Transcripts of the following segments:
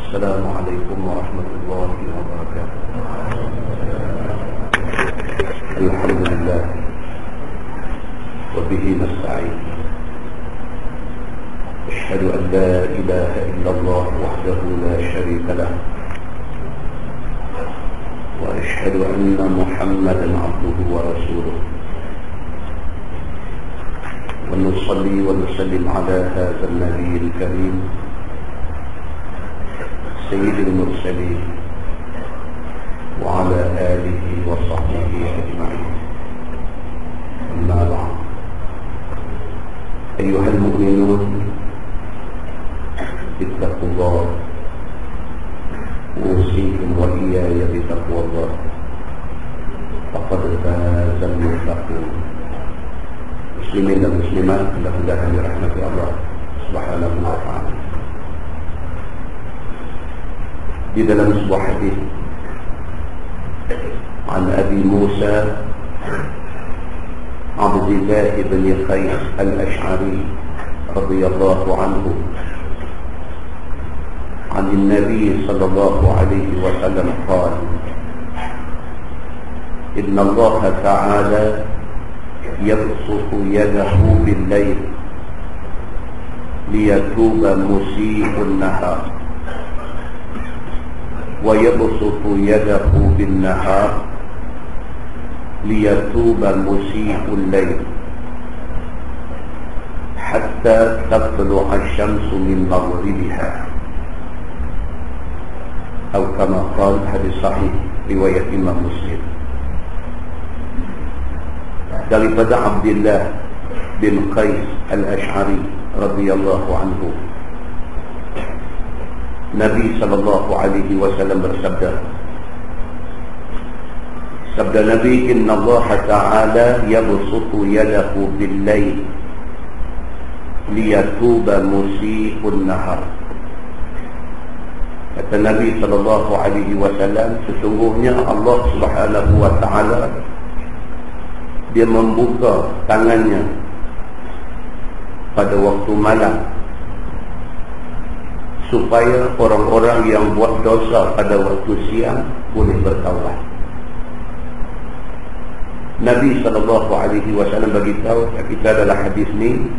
السلام عليكم ورحمة الله وبركاته. الحمد لله وبه نستعين. أشهد أن لا إله إلا الله وحده لا شريك له، وأشهد أن محمدا عبده ورسوله، ونصلي ونسلم على هذا النبي الكريم سيد المرسلين وعلى آله وصحبه أجمعين. أما بعد، أيها المؤمنون، اتقوا الله، أوصيكم وإياي بتقوى الله، فقد فاز المتقون. Muslimin dan muslimat, mudah-mudahan dirahmati Allah Subhanahu wa ta'ala. Di dalam sebuah hadis an Abi Musa Abdullah bin Qais al-Ash'ari radhiyallahu anhu عن النبي صلى الله عليه وسلم قال: إن الله تعالى يبسط يده بالليل ليتوب مسيء النهار، ويبسط يده بالنهار ليتوب مسيء الليل حتى تطلع الشمس من مغربها، أو كما قال. Hadis sahih riwayat Imam Muslim daripada Abdullah bin Qais al-Ash'ari radhiyallahu anhu. Nabi sallallahu alaihi wasallam bersabda, sabda Nabi, inna Allah ta'ala yabsutu yadahu bil-lail liyatuba musii'un nahar. Kata Nabi sallallahu alaihi wasallam, sesungguhnya Allah Subhanahu wa ta'ala dia membuka tangannya pada waktu malam supaya orang-orang yang buat dosa pada waktu siang boleh bertaubat. Nabi SAW beritahu kita dalam hadis ni,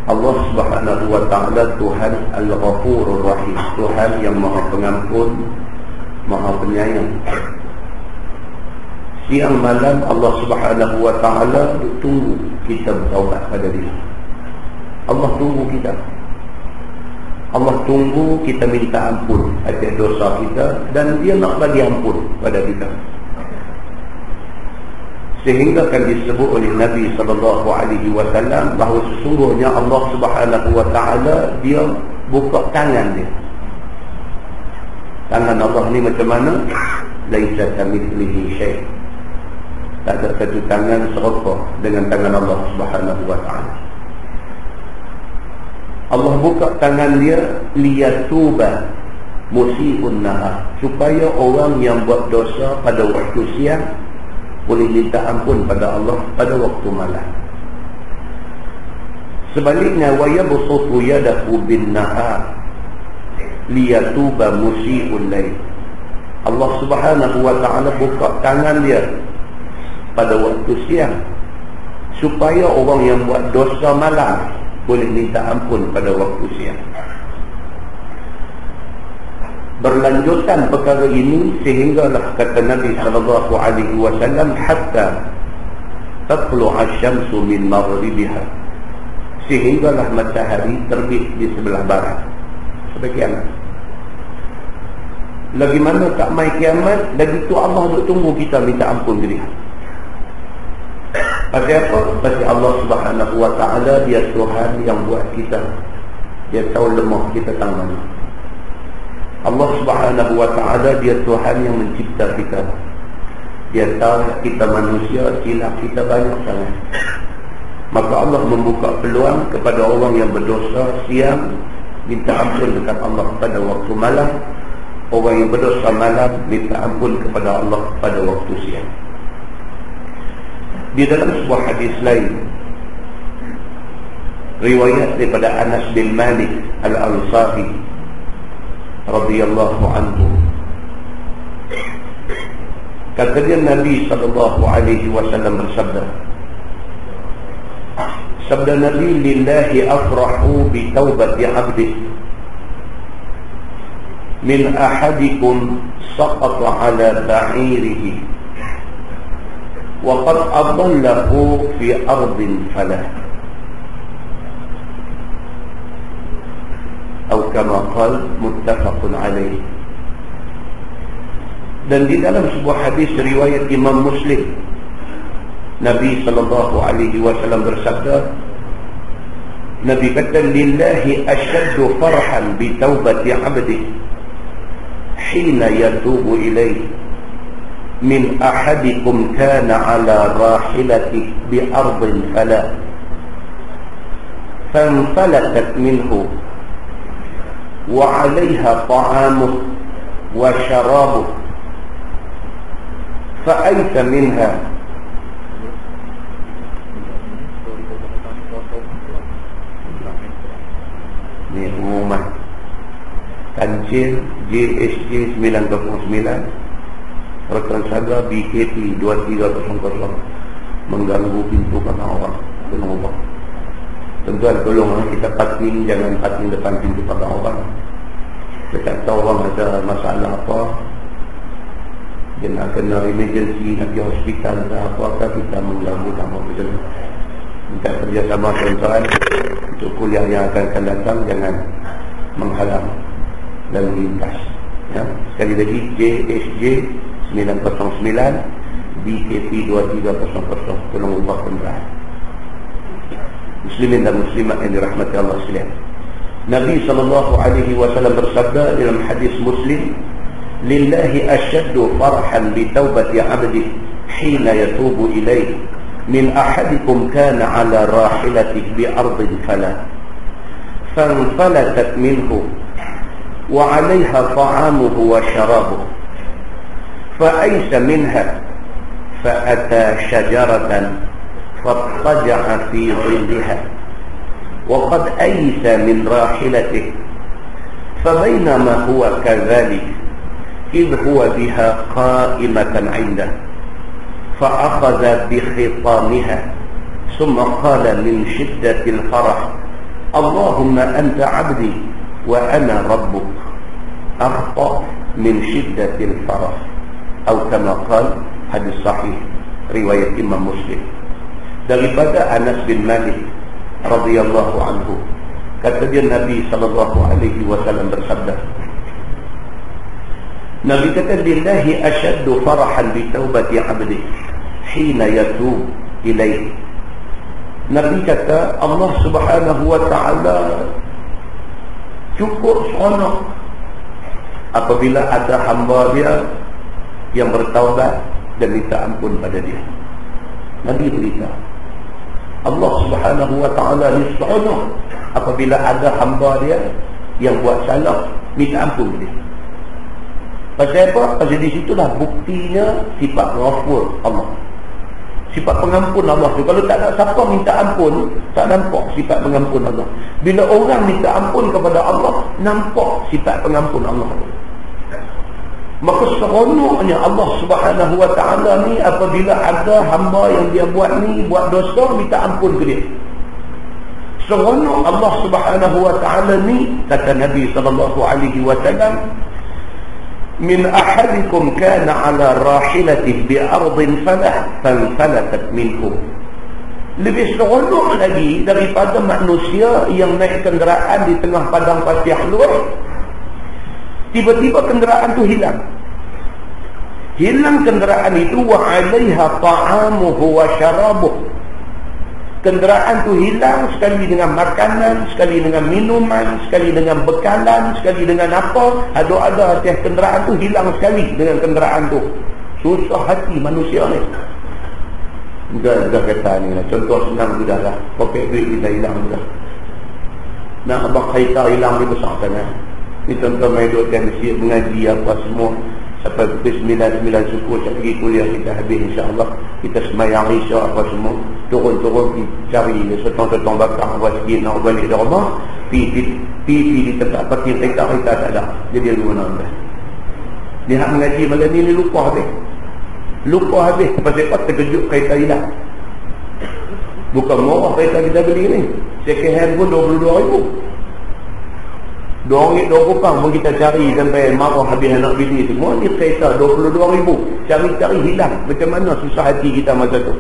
Allah Subhanahu wa ta'ala Tuhan Al-Ghafurur Rahim, Tuhan yang Maha Pengampun, Maha Penyayang. Siang malam Allah Subhanahu wa ta'ala tunggu kita bertaubat pada dia. Allah tunggu kita. Allah tunggu kita minta ampun atas dosa kita, dan dia nak bagi ampun pada kita. Sehingga kan disebut oleh Nabi SAW bahawa sesungguhnya Allah Subhanahu wa ta'ala dia buka tangan dia. Tangan Allah ni macam mana? Laisa kamitslihi syai'. Tak ada satu tangan serupa dengan tangan Allah Subhanahu wa ta'ala. Allah buka tangan dia liyatuba musii'un nahar, supaya orang yang buat dosa pada waktu siang boleh minta ampun pada Allah pada waktu malam. Sebaliknya, wa yabsutu yadahu bin nahar liyatuba musii'ul lail. Allah Subhanahu wa ta'ala buka tangan dia pada waktu siang supaya orang yang buat dosa malam boleh minta ampun pada waktu siang. Berlanjutan perkara ini sehinggalah kata Nabi SAW, hatta tatlu'a asy-syamsu min maghribiha, sehinggalah matahari terbit di sebelah barat sampai kiamat. Lagi mana tak mai kiamat, lagi tu Allah duk tunggu kita minta ampun dia. Pasal apa? Pasal Allah Subhanahu wa ta'ala dia Tuhan yang buat kita. Dia tahu lemah kita tang mana. Allah Subhanahu wa ta'ala dia Tuhan yang mencipta kita. Dia tahu kita manusia, silap kita banyak sangat. Maka Allah membuka peluang kepada orang yang berdosa siang minta ampun dekat Allah pada waktu malam. Orang yang berdosa malam minta ampun kepada Allah pada waktu siang. Di dalam sebuah hadis lain riwayat daripada Anas bin Malik Al-Ansari radhiyallahu anhu. Kata dia, Nabi SAW bersabda, sabda Nabi, lillahi afrahu bi taubati abdi min ahadikum saqata ala ba'irihi wa qad adallahu fi ardin falah, atau kama qala, muttafaqun alaih. Dan di dalam sebuah hadis riwayat Imam Muslim, Nabi SAW bersabda, Nabi kata, lillahi ashaddu farhan bi taubati abdi hina yatubu ilaih min ahadikum kana ala rahilati bi ardin falah fanfalatat minhu wa 'alayha ta'amuhu wa sharabuhu fa'aita minha ni umuman kancil JSJ 909 rekan saga BKT 2300 mengganggu pintu kata orang. Tolong Allah, tuan-tuan, tolong kita parking, jangan parking depan pintu kata orang. Kita tahu orang ada masalah apa, dia nak kena emergency, nak pergi hospital ke apa-apa, kita mengganggu sama kita. Minta kerjasama tuan-tuan untuk kuliah yang akan datang, jangan menghalang lalu lintas. Ya, sekali lagi, JSJ 909 BKP 2300, tolong ubah kenderaan. Muslimin dan muslimat yang dirahmati Allah sekalian, Nabi SAW bersabda dalam hadis Muslim, lillahi ashaddu farhan bi taubati abdi hina yatubu ilaih min ahadikum kana ala rahilatihi bi ardin falah fanfalatat minhu wa 'alayha ta'amuhu wa sharabuhu fa'aysa minha fa'ata shajaratan fattaja'a fi dhilliha wa qad aysa min rahilatihi fabainama huwa kadhalik idh huwa biha qa'imatan 'indah fa'akhadha bi khitamiha thumma qala min shiddatil farah Allahumma anta 'abdi wa ana rabbuk akhta min shiddatil farah, atau kama qala, hadis sahih riwayat Imam Muslim. Daripada Anas bin Malik radhiyallahu anhu, kata dia, Nabi SAW bersabda, Nabi kata, lillahi ashaddu farahan bi taubati abdi hina yatub ilaih. Nabi kata, Allah Subhanahu wa ta'ala cukup seronok apabila ada hamba dia yang bertaubat dan minta ampun pada dia. Nabi berita, Allah Subhanahu wa ta'ala ni seronok apabila ada hamba dia yang buat salah, minta ampun dia. Pasal apa? Pasal di situlah buktinya sifat ghafur Allah, sifat pengampun Allah tu. Kalau tak ada siapa minta ampun, tak nampak sifat pengampun Allah. Bila orang minta ampun kepada Allah, nampak sifat pengampun Allah. Maka seronoknya Allah Subhanahu wa ta'ala ni apabila ada hamba yang dia buat ni, buat dosa, minta ampun ke dia. Seronok Allah Subhanahu wa ta'ala ni, kata Nabi SAW, min ahadikum kana ala rahilatihi bi ardin falah fanfalatat minhu. Lebih seronok lagi daripada manusia yang naik kenderaan di tengah padang pasir luas, tiba-tiba kenderaan tu hilang kenderaan itu, wa 'alaiha ta'amuhu wa sharabuhu. Kenderaan tu hilang sekali dengan makanan, sekali dengan minuman, sekali dengan bekalan, sekali dengan apa, ada atas kenderaan tu hilang sekali dengan kenderaan tu. Susah hati manusia ni. Dah kata ni lah, contoh senang sudah lah, poket duit kita hilang sudah, nak abang khaita hilang dia besar sangat. Ni contoh main duduk di masjid mengaji apa semua sampai pukul 9 suku saya pergi kuliah, kita habis insya-Allah, kita sembahyang isyak apa semua, turun pergi cari setong-setong bakar apa sikit nak balik ke rumah. Pi di tempat parking kereta tak ada. Jadi dia guna dah. Dia hak mengaji malam ni lupa habis. Pasal apa terkejut kereta hilang. Bukan murah kereta kita beli ni. Second hand pun RM22,000. RM2.20 pun kita cari sampai marah habis anak bini semua. Ni kereta RM22,000. Cari hilang. Macam mana susah hati kita masa tu.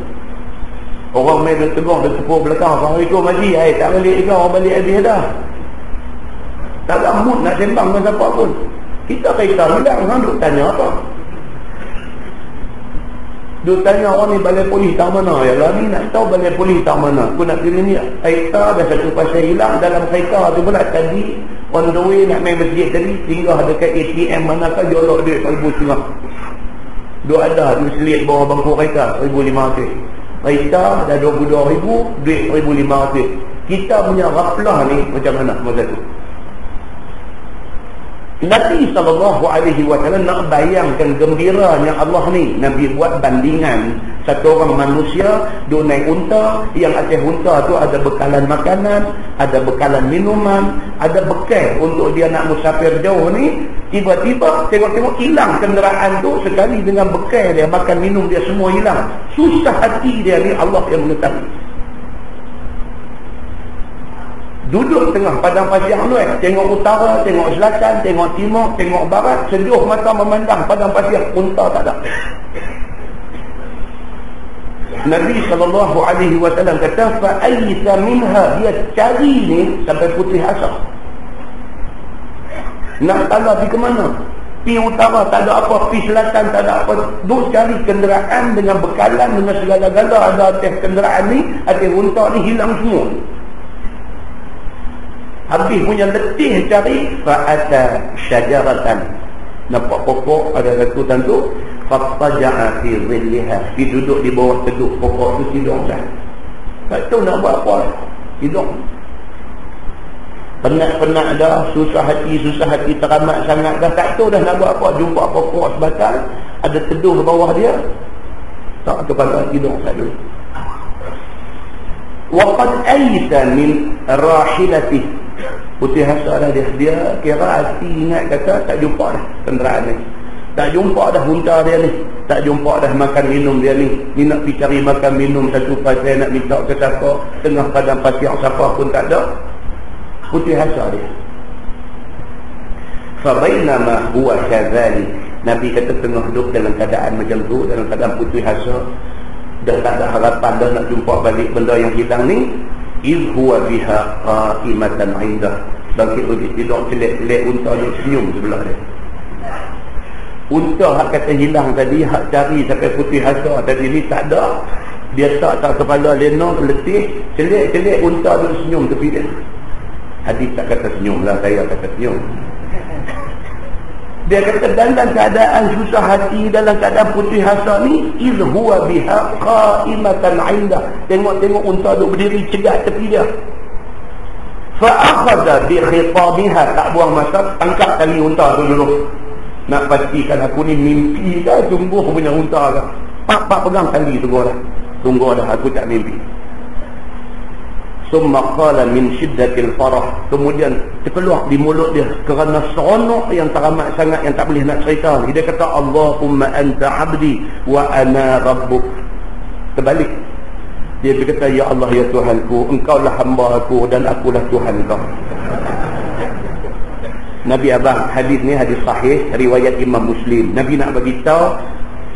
Orang main tegur, dia tepuk belakang. Assalamualaikum Haji. Tak balik juga. Orang balik habis dah. Tak ada mood nak sembang dengan siapa pun. Kita kereta hilang. Orang duk tanya apa? Duk tanya orang ni balai polis tak mana. Ya lah ni nak tahu balai polis tak mana. Aku nak pilih ni kereta dah satu pasal hilang. Dalam kereta tu pula tadi on the way nak main masjid tadi, tinggal dekat ATM manakah jolok duit RM1,500. Duk ada tu selit bawah bangku kereta RM1,500. Kereta dah RM22,000, duit RM1,500. Kita punya ghaflah ni macam mana masa tu? Nabi SAW nak bayangkan gembiranya Allah ni. Nabi buat bandingan satu orang manusia duk naik unta, yang atas unta tu ada bekalan makanan, ada bekalan minuman, ada bekal untuk dia nak musafir jauh ni. Tiba-tiba tengok-tengok hilang kenderaan tu, sekali dengan bekal dia, makan minum dia semua hilang. Susah hati dia ni Allah yang mengetahui. Duduk tengah padang pasir luas, tengok utara, tengok selatan, tengok timur, tengok barat, sejuh mata memandang padang pasir, unta tak ada. Nabi SAW kata, fa'aysa minha, dia cari ni sampai putih asap. Nak tala pergi ke mana? Pi utara tak ada apa, pi selatan tak ada apa. Duk cari kenderaan dengan bekalan, dengan segala-gala ada atas kenderaan ni, atas unta ni hilang semua. Habis punya letih cari, fa'ata syajaratan, nampak pokok ada satu tentu, fattaja'a fi dhilliha, dia duduk di bawah teduh pokok tu, tidur dah. Tak tahu nak buat apa, tidur. Penat-penat dah, susah hati teramat sangat dah, tak tahu dah nak buat apa. Jumpa pokok sebatang, ada teduh di bawah dia, tak kepala tidur tak dulu. Waqad aysa min rahilati, putih asal dah dia kira hati ingat kata tak jumpa dah kenderaan ni, tak jumpa dah unta dia ni, tak jumpa dah makan minum dia ni. Ni nak pergi cari makan minum satu pasal, nak minta ke siapa, tengah padang pasir siapa pun tak ada. Putih asal dia. Fa bainama huwa kadzalik, Nabi kata tengah duduk dalam keadaan macam tu, dalam keadaan putih asal, dah tak ada harapan dah nak jumpa balik benda yang hilang ni. Iz huwa biha qa'imatan 'indah, bangkit berdiri, tidur celek-celek, unta duduk senyum sebelah dia. Unta hak kata hilang tadi, hak cari sampai putih asal tadi ni tak ada. Dia tak kepala lena, letih, celek-celek, unta duduk senyum tepi dia. Hadis tak kata senyum lah, saya kata senyum. Dia kata dalam keadaan susah hati, dalam keadaan putih asal ni, iz huwa biha qa'imatan 'indah, tengok-tengok unta duk berdiri cegat tepi dia. Fa akhadha bi khitamiha, tak buang masa, tangkap tali unta tu dulu. Nak pastikan aku ni mimpi ke sungguh punya unta ke. Pak pegang tali tu dah. Tunggu dah, aku tak mimpi. Summa qala min syiddatil farah, kemudian terkeluar di mulut dia kerana seronok yang teramat sangat yang tak boleh nak cerita. Dia kata Allahumma anta abdi wa ana rabbuk. Terbalik. Dia berkata, ya Allah ya Tuhanku, engkaulah hamba aku dan akulah Tuhan kau. Nabi abang, hadis ni hadis sahih riwayat Imam Muslim. Nabi nak bagi tahu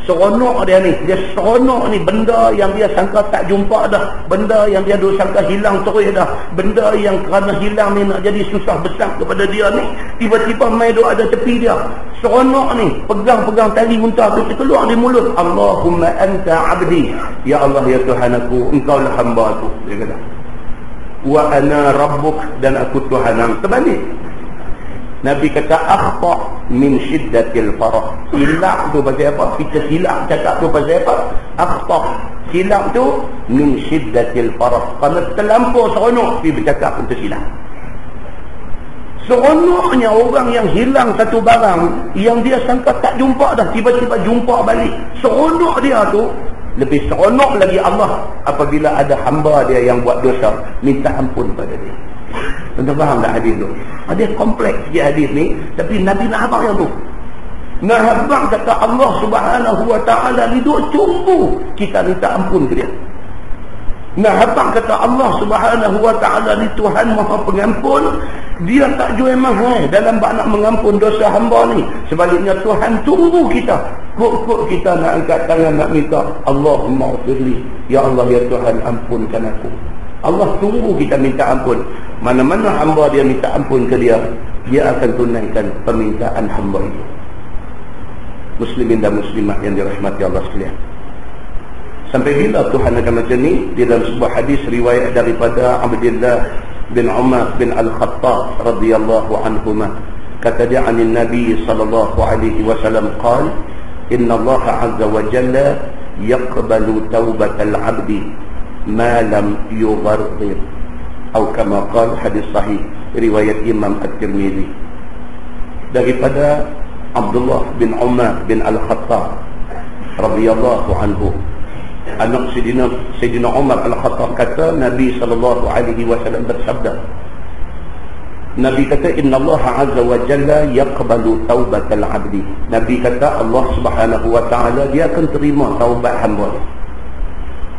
seronok dia ni, dia seronok ni, benda yang dia sangka tak jumpa dah, benda yang dia dulu sangka hilang terus dah, benda yang kerana hilang ni nak jadi susah besar kepada dia ni, tiba-tiba mai duk ada tepi dia. Seronok ni, pegang-pegang tali unta tu, keluar di mulut, Allahumma anta abdi, ya Allah ya Tuhan aku, engkaulah hamba aku. Dia kata, wa ana rabbuk, dan aku Tuhan. Terbalik. Nabi kata akhta min syiddatil farah. Silap tu pasal apa? Kita silap cakap tu pasal apa? Akhta. Silap tu min syiddatil farah. Kerana terlampau seronok pergi bercakap pun tersilap. Seronoknya orang yang hilang satu barang yang dia sangka tak jumpa dah, tiba-tiba jumpa balik. Seronok dia tu lebih seronok lagi Allah apabila ada hamba dia yang buat dosa, minta ampun pada dia. Tuan-tuan faham tak hadis tu? Hadis kompleks sikit hadis ni, tapi Nabi nak habaq yang tu. Nak habaq kata Allah Subhanahu wa ta'ala ni duk cumbu kita minta ampun ke dia. Nak habaq kata Allah Subhanahu wa ta'ala ni Tuhan Maha Pengampun. Dia tak jual mahal dalam bab nak mengampun dosa hamba ni. Sebaliknya Tuhan tunggu kita. Kok kita nak angkat tangan nak minta, Allahumma ghfirli, ya Allah ya Tuhan ampunkan aku. Allah tunggu kita minta ampun. Mana-mana hamba dia minta ampun ke dia, dia akan tunaikan permintaan hamba itu. Muslimin dan muslimat yang dirahmati Allah sekalian. Sampai bila Tuhan akan macam ni? Di dalam sebuah hadis riwayat daripada Abdullah bin Umar bin Al-Khattab radhiyallahu anhuma, kata dia anin Nabi sallallahu alaihi wasallam qala inna Allah azza wa jalla yaqbalu taubatal 'abdi ma lam yughargir, atau kama qala, hadis sahih riwayat Imam At-Tirmizi. Daripada Abdullah bin Umar bin Al-Khattab radhiyallahu anhu, anak Sayyidina Umar Al-Khattab kata Nabi sallallahu alaihi wasallam bersabda, Nabi kata inna Allah azza wa jalla yaqbalu taubatal 'abdi. Nabi kata Allah Subhanahu wa ta'ala dia akan terima taubat hamba.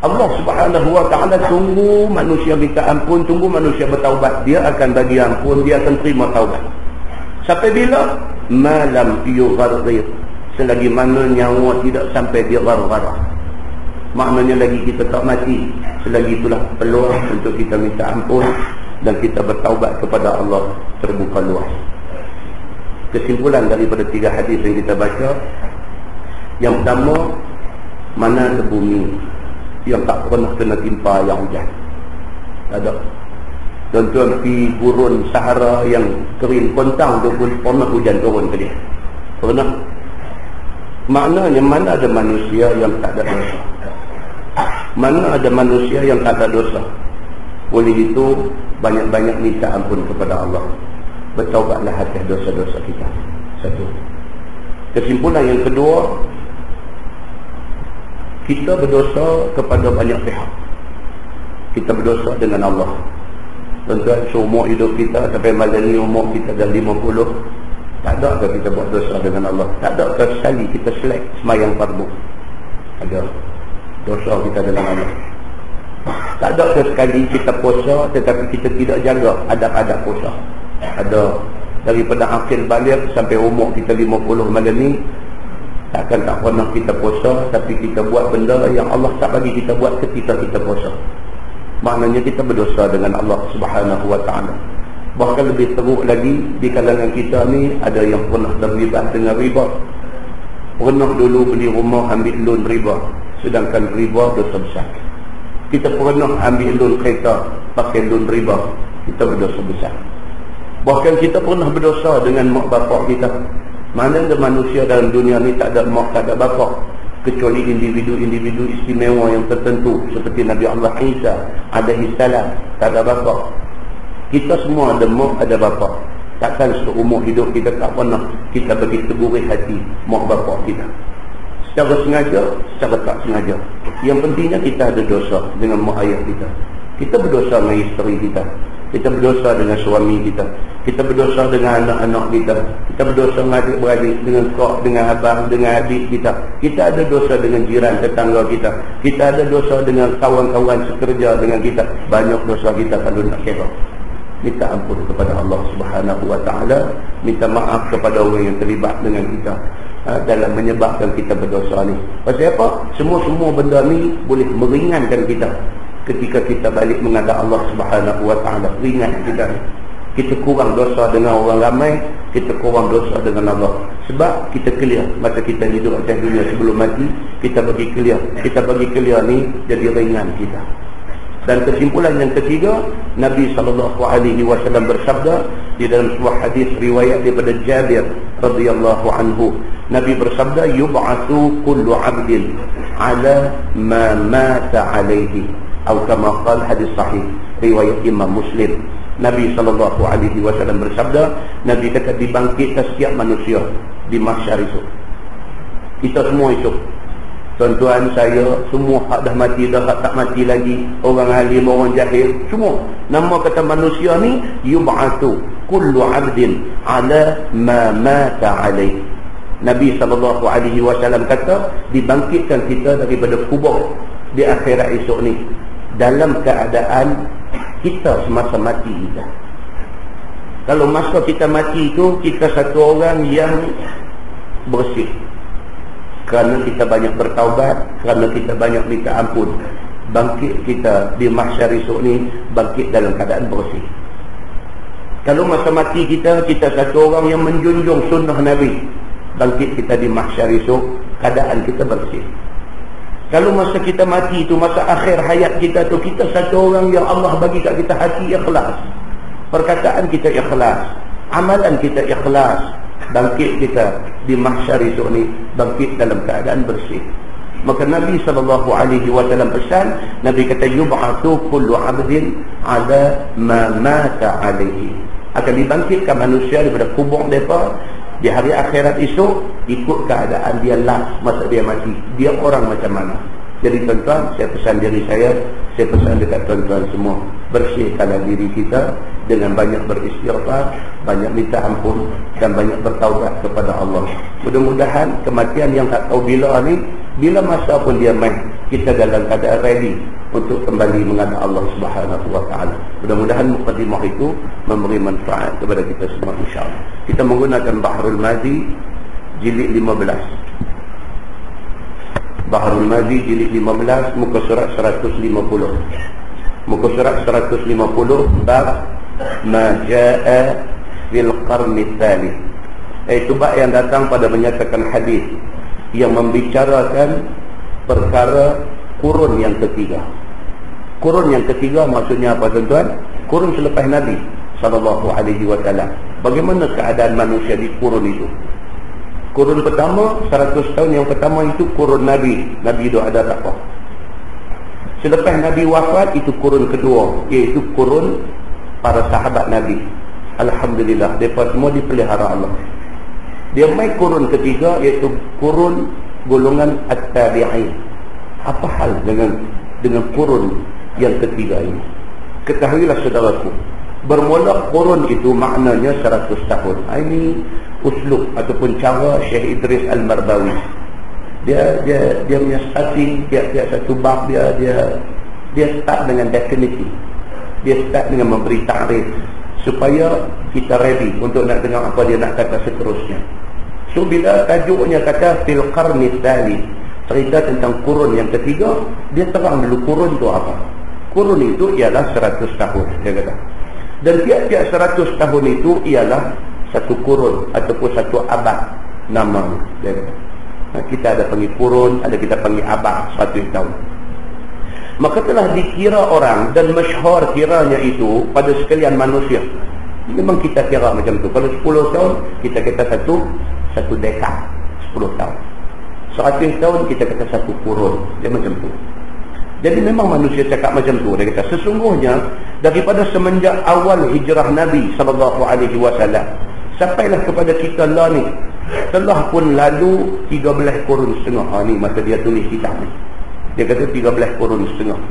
Allah Subhanahu wa ta'ala tunggu manusia minta ampun, tunggu manusia bertaubat, dia akan bagi ampun, dia akan terima taubat. Sampai bila? Malam yughargir, selagi mana nyawa tidak sampai dia ghargharah. Maknanya lagi kita tak mati, selagi itulah peluang untuk kita minta ampun dan kita bertaubat kepada Allah terbuka luas. Kesimpulan daripada 3 hadis yang kita baca, yang pertama, mana ada bumi yang tak pernah kena timpa yang hujan? Tak ada. Tuan-tuan pergi gurun Sahara yang kering kontang tu pun pernah hujan turun ke dia? Pernah. Maknanya mana ada manusia yang tak ada dosa? Mana ada manusia yang tak ada dosa? Oleh itu banyak-banyak minta ampun kepada Allah. Bertaubatlah atas dosa-dosa kita. Satu. Kesimpulan yang kedua, kita berdosa kepada banyak pihak. Kita berdosa dengan Allah. Tuan-tuan, seumur hidup kita sampai malam ni umur kita dah 50, tak ada ke kita buat dosa dengan Allah? Tak ada ke sekali kita selek semayang fardu? Ada dosa kita dengan Allah. Tak ada ke sekali kita puasa tetapi kita tidak jaga adab-adab puasa? Ada. Daripada akhir balik sampai umur kita 50 malam ni, takkan tak pernah kita puasa tapi kita buat benda yang Allah tak bagi kita buat ketika kita puasa. Maknanya kita berdosa dengan Allah Subhanahu wa ta'ala. Bahkan lebih teruk lagi, di kalangan kita ni ada yang pernah terlibat dengan riba. Pernah dulu beli rumah ambil loan riba, sedangkan riba dosa besar. Kita pernah ambil loan kereta pakai loan riba, kita berdosa besar. Bahkan kita pernah berdosa dengan mak bapak kita. Mana ada manusia dalam dunia ni tak ada mak, tak ada bapak, kecuali individu-individu istimewa yang tertentu seperti Nabi Allah Isa alaihi salam, tak ada bapak. Kita semua ada mak, ada bapak. Takkan seumur hidup kita tak pernah kita bagi tegurih hati mak bapak kita, secara sengaja, secara tak sengaja. Yang pentingnya kita ada dosa dengan mak ayah kita. Kita berdosa dengan isteri kita, kita berdosa dengan suami kita, kita berdosa dengan anak-anak kita, kita berdosa dengan adik-beradik, dengan kak, dengan abang, dengan adik kita. Kita ada dosa dengan jiran tetangga kita, kita ada dosa dengan kawan-kawan sekerja dengan kita. Banyak dosa kita kalau nak kira. Minta ampun kepada Allah Subhanahu wa ta'ala, minta maaf kepada orang yang terlibat dengan kita dalam menyebabkan kita berdosa ni. Pasal apa? Semua benda ni boleh meringankan kita ketika kita balik menghadap Allah Subhanahu wa ta'ala. Ringan kita. Kita kurang dosa dengan orang ramai, kita kurang dosa dengan Allah. Sebab kita clear masa kita hidup atas dunia sebelum mati, kita bagi clear. Kita bagi clear ni jadi ringan kita. Dan kesimpulan yang ketiga, Nabi SAW bersabda di dalam sebuah hadis riwayat daripada Jabir radhiyallahu anhu. Nabi bersabda, yub'atsu kullu 'abdin 'ala ma mata 'alaihi, atau kama qala, hadis sahih riwayat Imam Muslim. Nabi SAW bersabda, Nabi kata dibangkitkan setiap manusia di mahsyar esok. Kita semua esok Tuan-tuan saya, semua hak dah mati dah, hak tak mati lagi, orang alim, orang jahil, semua. Nama kata manusia ni, yub'atu kullu 'abdin 'ala ma mata 'alaih. Nabi SAW kata, dibangkitkan kita daripada kubur di akhirat esok ni dalam keadaan kita semasa mati kita. Kalau masa kita mati itu, kita satu orang yang bersih, kerana kita banyak bertaubat, kerana kita banyak minta ampun. Bangkit kita di mahsyar esok ni, bangkit dalam keadaan bersih. Kalau masa mati kita, kita satu orang yang menjunjung sunnah Nabi, bangkit kita di mahsyar esok, keadaan kita bersih. Kalau masa kita mati itu, masa akhir hayat kita tu, kita satu orang yang Allah bagi kat kita hati ikhlas, perkataan kita ikhlas, amalan kita ikhlas, bangkit kita di mahsyar esok ni, bangkit dalam keadaan bersih. Maka Nabi SAW pesan, Nabi kata, yub'atu kullu 'abdin 'ala ma mata 'alaihi. Akan dibangkitkan manusia daripada kubur mereka di hari akhirat esok, ikut keadaan dia last masa dia mati, dia orang macam mana. Jadi tuan-tuan, saya pesan diri saya pesan dekat tuan-tuan semua, bersihkanlah diri kita dengan banyak beristighfar, banyak minta ampun, dan banyak bertaubat kepada Allah. Mudah-mudahan kematian yang tak tahu bila ni, bila masa pun dia main, kita dalam keadaan ready untuk kembali menghadap Allah Subhanahu wa taala. Mudah-mudahan mukadimah itu memberi manfaat kepada kita semua, insya-Allah. Kita menggunakan Bahrul Mazi jilid 15. Bahrul Mazi jilid 15, muka surat 150. Muka surat 150, bab ma jaa fil qarni tsalits. Itu bab yang datang pada menyatakan hadis yang membicarakan perkara kurun yang ketiga. Kurun yang ketiga maksudnya apa tuan-tuan? Kurun selepas Nabi SAW. Bagaimana keadaan manusia di kurun itu? Kurun pertama, 100 tahun yang pertama itu kurun Nabi. Nabi hidup ada tak apa. Selepas Nabi wafat, itu kurun kedua, iaitu kurun para sahabat Nabi. Alhamdulillah, mereka semua dipelihara Allah. Dia mai kurun ketiga, iaitu kurun golongan at-tabi'in. Apa hal dengan kurun yang ketiga ini? Ketahuilah saudaraku, bermula kurun itu maknanya 100 tahun. Ini uslub ataupun cara Syekh Idris Al-Marbawi. Dia punya starting tiap-tiap satu bab dia start dengan definitif. Dia start dengan memberi takrif supaya kita ready untuk nak dengar apa dia nak kata seterusnya. So bila tajuknya kata fil qarni tsalits, cerita tentang kurun yang ketiga, dia terang dulu kurun itu apa. Kurun itu ialah 100 tahun, dia kata. Dan tiap-tiap 100 tahun itu ialah satu kurun ataupun satu abad nama dia kata. Kita ada panggil kurun, ada kita panggil abad 100 tahun. Maka telah dikira orang dan masyhur kiranya itu pada sekalian manusia. Memang kita kira macam tu. Kalau 10 tahun kita kata satu dekad, 10 tahun. 100 tahun kita kata satu kurun. Dia macam tu. Jadi memang manusia cakap macam tu. Dia kata sesungguhnya daripada semenjak awal hijrah Nabi SAW sampailah kepada kita lah ni, telah pun lalu 13 kurun setengah. Ni masa dia tulis kitab ni, dia kata 13 kurun setengah.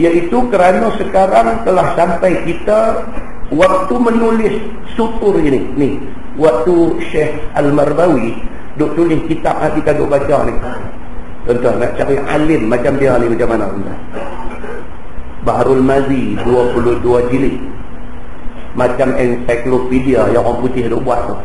Iaitu kerana sekarang telah sampai kita waktu menulis sutur ini. Ni waktu Syekh Al-Marbawi duk tulis kitab kita duk baca ni. Tuan-tuan nak cari alim macam dia ni macam mana tuan? Bahrul Mazi 22 jilid, macam ensiklopedia yang orang putih duk buat tu.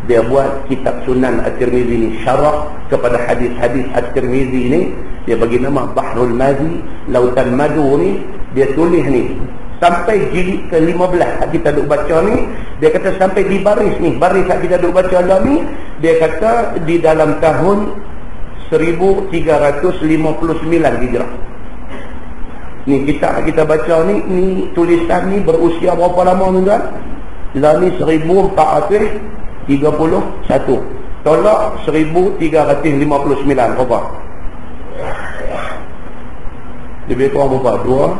Dia buat kitab Sunan At-Tirmizi ni, syarah kepada hadis-hadis At-Tirmizi ni, dia bagi nama Bahrul Mazi, Lautan Madu ni. Dia tulis ni sampai jilid ke-15 kita duk baca ni. Dia kata sampai di baris ni, baris kita duk baca dah ni, dia kata di dalam tahun 1359 Hijrah. Ni kita baca ni tulisan ni berusia berapa lama tuan-tuan? Lah ni 1431. Tolak 1359 berapa? Lebih kurang berapa?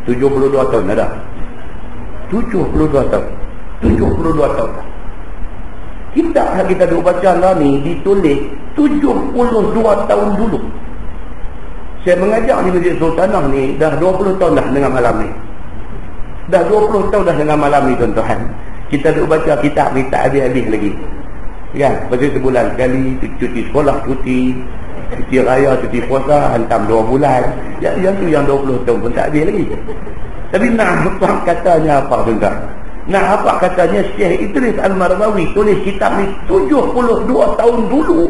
72 tahun ada. 72 tahun. Kitab yang kita duk baca lah ni ditulis 72 tahun dulu. Saya mengajar di Masjid Sultanah ni dah 20 tahun dah dengan malam ni. Dah 20 tahun dah dengan malam ni tuan-tuan. Kita duk baca kitab ni tak habis-habis lagi. Kan? Pasal sebulan sekali, cuti sekolah, cuti raya, cuti puasa, hantam 2 bulan. Yang tu yang 20 tahun pun tak habis lagi. Tapi nak apa katanya apa tuan-tuan? Nak apa katanya Syekh Idris Al-Marbawi tulis kitab ni 72 tahun dulu.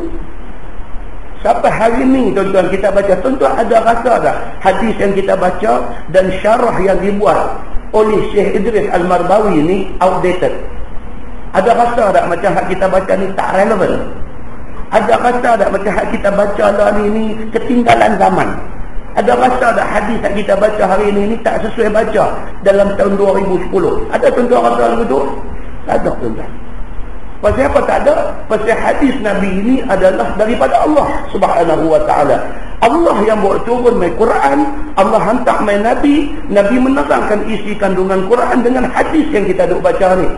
Sampai hari ni tuan-tuan kita baca. Tuan-tuan ada rasa tak hadis yang kita baca dan syarah yang dibuat oleh Syekh Idris Al-Marbawi ni outdated? Ada rasa tak macam hak kita baca ni tak relevan? Ada rasa tak macam hak kita baca lah ni ketinggalan zaman? Ada rasa tak hadis yang kita baca hari ini tak sesuai baca dalam tahun 2010? Ada tuan-tuan rasa begitu? Tak ada tuan-tuan. Pasal apa tak ada? Pasal hadis Nabi ini adalah daripada Allah Subhanahu wa ta'ala. Allah yang buat turun main Quran, Allah hantar main Nabi, Nabi menerangkan isi kandungan Quran dengan hadis yang kita duk baca ni.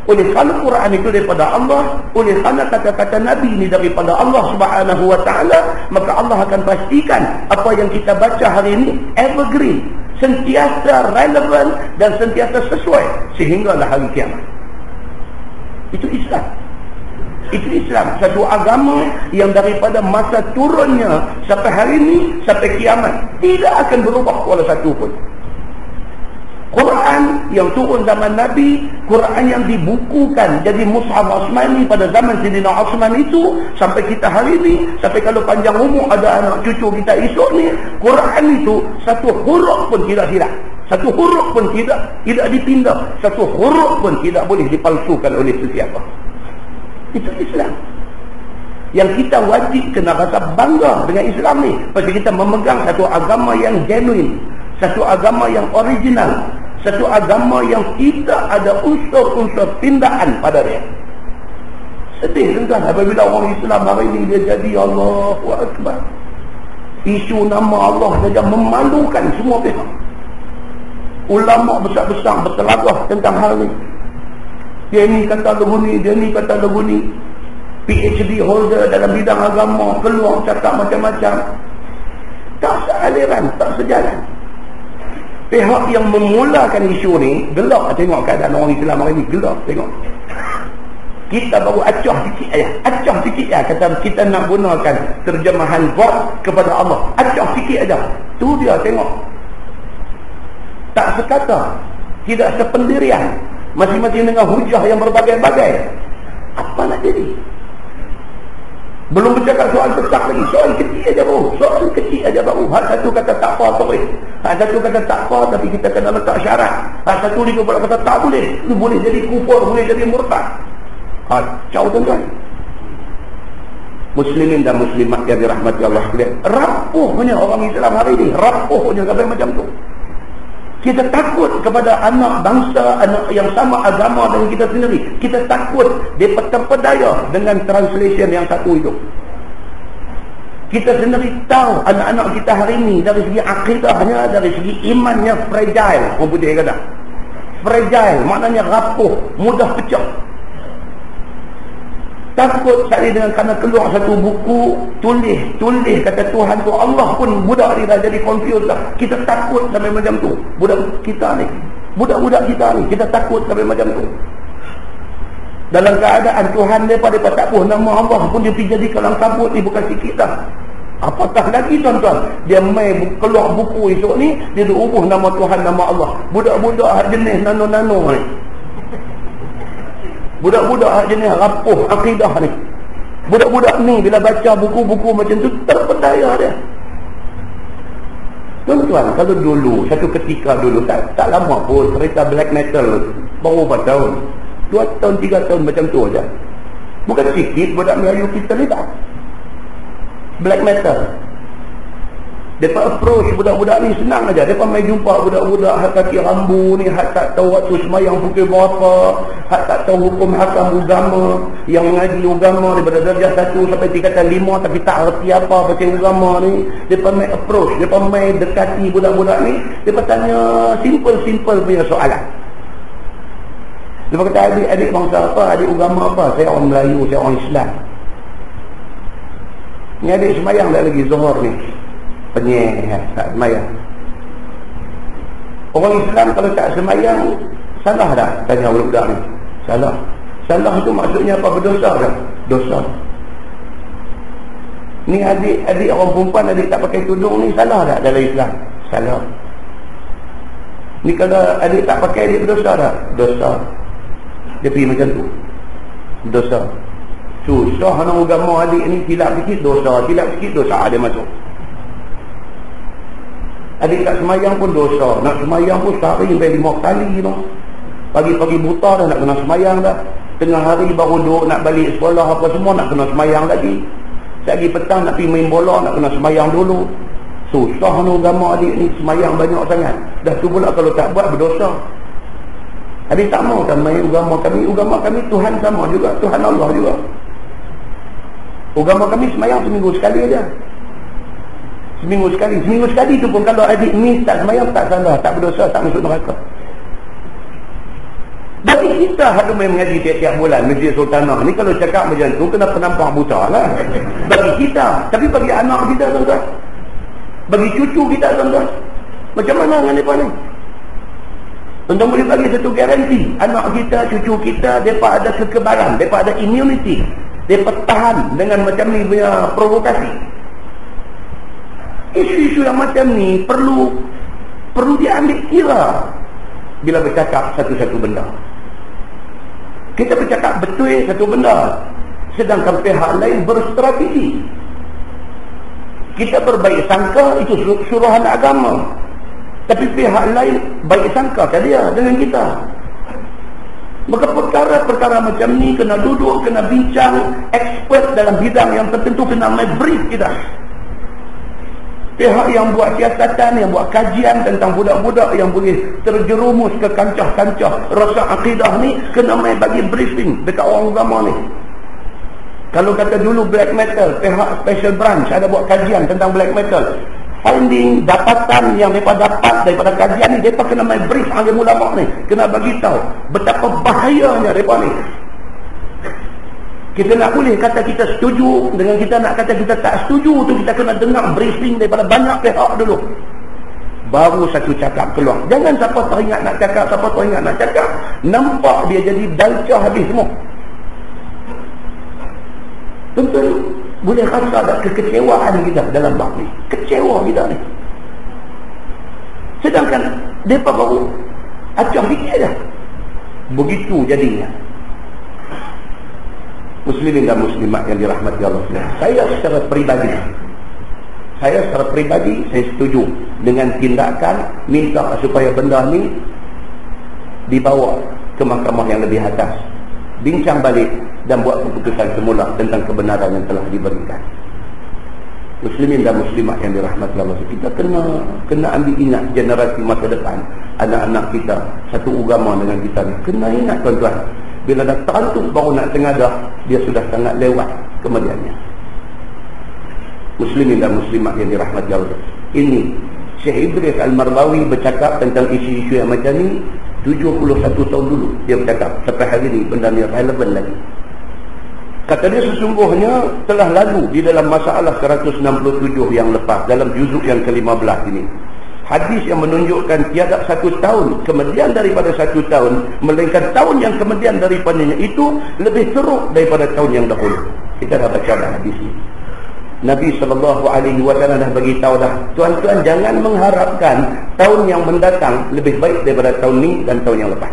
Oleh kerana Quran itu daripada Allah, oleh kerana kata-kata Nabi ini daripada Allah Subhanahu wa ta'ala, maka Allah akan pastikan apa yang kita baca hari ini evergreen, sentiasa relevan dan sentiasa sesuai sehinggalah hari kiamat. Itu Islam. Itu Islam, satu agama yang daripada masa turunnya sampai hari ini, sampai kiamat tidak akan berubah walau satu pun. Quran yang turun zaman Nabi, Quran yang dibukukan jadi Mushaf Osmani pada zaman Sayyidina Osman itu, sampai kita hari ini, sampai kalau panjang umur ada anak cucu kita esok ni, Quran itu satu huruf pun tidak hilang, satu huruf pun tidak dipindah, satu huruf pun tidak boleh dipalsukan oleh sesiapa. Itu Islam. Yang kita wajib kena rasa bangga dengan Islam ni, pasal kita memegang satu agama yang genuine, satu agama yang original, satu agama yang tidak ada unsur-unsur tindakan pada dia. Sedih tuan apabila orang Islam hari ini dia jadi Allahu Akbar, isu nama Allah saja memalukan semua pihak. Ulama besar-besar bertelagah tentang hal ni. Dia ni kata lagu ni, dia ni kata lagu ni. PhD holder dalam bidang agama keluar cakap macam-macam, tak sealiran, tak sejalan. Pihak yang memulakan isu ni gelak tengok keadaan orang Islam hari ni, gelak tengok. Kita baru acah sikit kata kita nak gunakan terjemahan God kepada Allah, acah sikit aja. Tu dia tengok. Tak sekata, tidak sependirian, masing-masing dengan hujah yang berbagai-bagai. Apa nak jadi? Belum bercakap soal besar lagi, soal kecil aja baru. Hak satu kata tak apa boleh, hak satu kata tak apa tapi kita kena letak syarat, hak satu lagi pula kata tak boleh, itu boleh jadi kufur, boleh jadi murtad. Kacau tuan-tuan. Muslimin dan muslimat yang dirahmati Allah sekalian, rapuhnya orang Islam hari ini, rapuhnya sampai macam tu. Kita takut kepada anak bangsa, anak yang sama agama dengan kita sendiri. Kita takut dia terpedaya dengan translation yang satu itu. Kita sendiri tahu anak-anak kita hari ini dari segi akidahnya, dari segi imannya fragile. Orang putih kata fragile maknanya rapuh, mudah pecah. Takut sekali dengan kerana keluar satu buku tulis kata Tuhan tu Allah pun budak ni dah jadi confused lah. Kita takut sampai macam tu. Budak-budak kita ni kita takut sampai macam tu. Dalam keadaan Tuhan mereka tak tahu nama Allah pun dia pergi jadi kalang kabut ni, bukan sikit dah. Apatah lagi tuan-tuan, dia main keluar buku esok ni, dia ubah nama Tuhan, nama Allah. Budak-budak jenis nano-nano ni, budak-budak jenis rapuh akidah ni, budak-budak ni bila baca buku-buku macam tu terpedaya dia. Tuan-tuan, kalau dulu, satu ketika dulu tak lama pun cerita black metal baru berapa tahun, 2 tahun 3 tahun macam tu aja. Bukan sikit budak Melayu kita ni tak. Black metal, mereka approach budak-budak ni senang aja. Mereka main jumpa budak-budak hak kaki rambu ni, hak tak tahu waktu semayang pukul berapa, hak tak tahu hukum hakam agama, yang mengaji agama daripada darjah 1 sampai tingkatan 5 tapi tak erti apa pasal agama ni. Mereka main approach, mereka main dekati budak-budak ni, mereka tanya simple punya soalan. Lepas kata adik bangsa apa, adik agama apa? Saya orang Melayu, saya orang Islam. Ni adik semayang tak lagi Zuhur ni. Penyek, tak semayang. Orang Islam kalau tak semayang, salah tak? Tanya budak ni. Salah. Salah tu maksudnya apa? Berdosa tak? Dosa. Ni adik orang perempuan, adik tak pakai tudung ni, salah tak dalam Islam? Salah. Ni kalau adik tak pakai, adik berdosa tak? Dosa. Dia pergi macam tu. Dosa. Susah nak agama adik ni, silap sikit dosa, silap sikit dosa, dia masuk. Adik tak semayang pun dosa. Nak semayang pun sehari sampai 5 kali tu. Pagi-pagi buta dah nak kena semayang dah. Tengah hari baru duduk nak balik sekolah apa semua nak kena semayang lagi. Sehari petang nak pergi main bola nak kena semayang dulu. Susah nak agama adik ni, semayang banyak sangat. Dah tu pula kalau tak buat berdosa. Adik tak mau kan main agama kami. Agama kami Tuhan sama juga, Tuhan Allah juga. Agama kami semayang seminggu sekali aja. Seminggu sekali tu pun kalau adik ni tak semayang, tak salah, tak berdosa, tak masuk neraka. Bagi kita hadu main mengaji tiap-tiap bulan Masjid Sultanah ni, kalau cakap macam tu kena penampak buta lah bagi kita. Tapi bagi anak kita tuan-tuan, bagi cucu kita tuan-tuan, macam mana dengan mereka ni? Tuan-tuan boleh bagi satu garanti, anak kita, cucu kita, mereka ada kekebalan, mereka ada immunity, mereka tahan dengan macam ni punya provokasi. Isu-isu yang macam ni perlu diambil kira bila bercakap satu-satu benda. Kita bercakap betul satu benda, sedangkan pihak lain berstrategi. Kita berbaik sangka, itu suruhan agama, tapi pihak lain baik sangka kan dia dengan kita. Maka perkara-perkara macam ni kena duduk, kena bincang, expert dalam bidang yang tertentu kena brief kita. Pihak yang buat siasatan, yang buat kajian tentang budak-budak yang boleh terjerumus ke kancah-kancah rosak akidah ni, kena main bagi briefing dekat orang agama ni. Kalau kata dulu black metal, pihak special branch ada buat kajian tentang black metal, finding, dapatan yang mereka dapat daripada kajian ni, mereka kena main brief alim ulama ni, kena bagi tahu betapa bahayanya mereka ni. Kita nak boleh kata kita setuju dengan kita nak kata kita tak setuju tu, kita kena dengar briefing daripada banyak pihak dulu, baru satu cakap keluar. Jangan siapa teringat nak cakap, siapa teringat nak cakap, nampak dia jadi dalcah habis semua. Tentu boleh rasa ada kekecewaan kita dalam bab ni, kecewa kita ni. Sedangkan mereka baru acah sikit dah. Begitu jadinya. Muslimin dan muslimat yang dirahmati Allah sekalian, saya secara peribadi saya setuju dengan tindakan minta supaya benda ni dibawa ke mahkamah yang lebih atas, bincang balik dan buat keputusan semula tentang kebenaran yang telah diberikan. Muslimin dan muslimat yang dirahmati Allah, kita kena ambil ingat generasi masa depan, anak-anak kita satu agama dengan kita ni. Kena ingat tuan-tuan, bila dah terantuk baru nak tengadah, dia sudah sangat lewat kemudiannya. Muslimin dan muslimat yang dirahmati Allah, ini Syekh Idris Al-Marbawi bercakap tentang isu-isu yang macam ni 71 tahun dulu. Dia bercakap sampai hari ni benda ni relevan lagi. Kata dia sesungguhnya telah lalu di dalam masalah 167 yang lepas, dalam juzuk yang ke-15 ini, hadis yang menunjukkan tiada satu tahun kemudian daripada satu tahun, melainkan tahun yang kemudian daripadanya itu lebih teruk daripada tahun yang dahulu. Kita dah baca dah hadis ini. Nabi SAW dah bagi tahu dah, tuan-tuan jangan mengharapkan tahun yang mendatang lebih baik daripada tahun ni dan tahun yang lepas.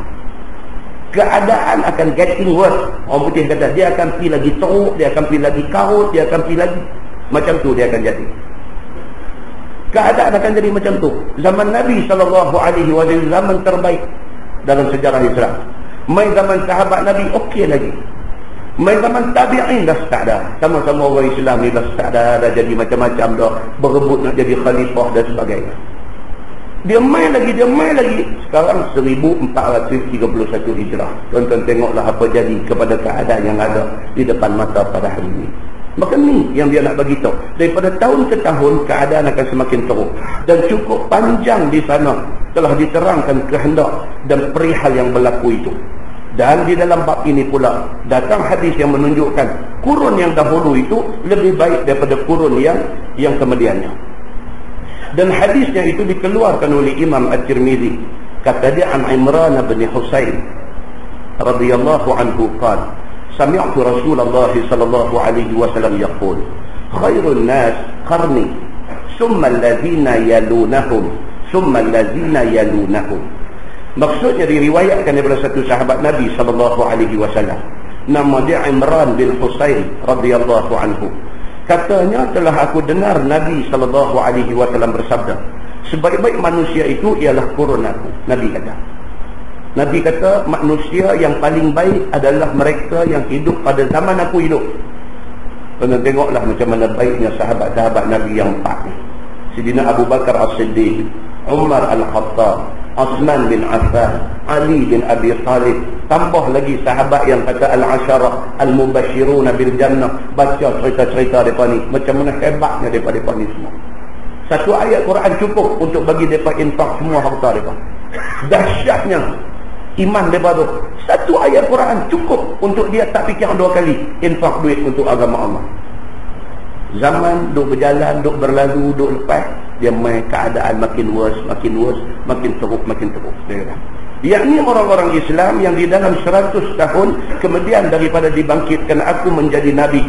Keadaan akan getting worse. Orang putih kata dia akan pergi lagi teruk, dia akan pergi lagi karut, dia akan pergi lagi macam tu dia akan jadi. Keadaan akan jadi macam tu. Zaman Nabi SAW zaman terbaik dalam sejarah Islam. Main zaman sahabat Nabi okey lagi. Main zaman tabi'in dah start dah. Sama-sama orang Islam ni dah start dah jadi macam-macam dah, berebut nak jadi khalifah dan sebagainya. Dia main lagi. Sekarang 1431 Hijrah. Tuan-tuan tengoklah apa jadi kepada keadaan yang ada di depan mata pada hari ini. Maka ni yang dia nak bagi tahu. Daripada tahun ke tahun keadaan akan semakin teruk, dan cukup panjang di sana telah diterangkan kehendak dan perihal yang berlaku itu. Dan di dalam bab ini pula datang hadis yang menunjukkan kurun yang dahulu itu lebih baik daripada kurun yang kemudiannya. Dan hadisnya itu dikeluarkan oleh Imam At-Tirmizi. Kata dia an Imran bin Husain radhiyallahu anhu qala sami'tu Rasulullah sallallahu alaihi wasallam yaqul khairun nas qarni summa alladhina yalunahum summa alladhina yalunahum. Maksudnya diriwayatkan daripada satu sahabat Nabi sallallahu alaihi wasallam, nama dia Imran bin Husain radhiyallahu anhu. Katanya telah aku dengar Nabi sallallahu alaihi wasallam bersabda, sebaik-baik manusia itu ialah kurun aku. Nabi kata manusia yang paling baik adalah mereka yang hidup pada zaman aku hidup. Kena tengoklah macam mana baiknya sahabat-sahabat Nabi yang empat ni. Sidina Abu Bakar As-Siddiq, Umar Al-Khattab, Osman bin Affan, Ali bin Abi Talib, tambah lagi sahabat yang kata Al-Asharah Al-Mubashiruna bil Jannah. Baca cerita-cerita mereka ni, macam mana hebatnya mereka ni semua. Satu ayat Quran cukup untuk bagi mereka infak semua harta mereka. Dahsyatnya iman mereka tu. Satu ayat Quran cukup untuk dia tak fikir dua kali infak duit untuk agama Allah. Zaman duk berjalan, duk berlalu, duk lepas, dia main keadaan makin worse, makin teruk. Dia kata, yakni orang-orang Islam yang di dalam 100 tahun kemudian daripada dibangkitkan aku menjadi Nabi,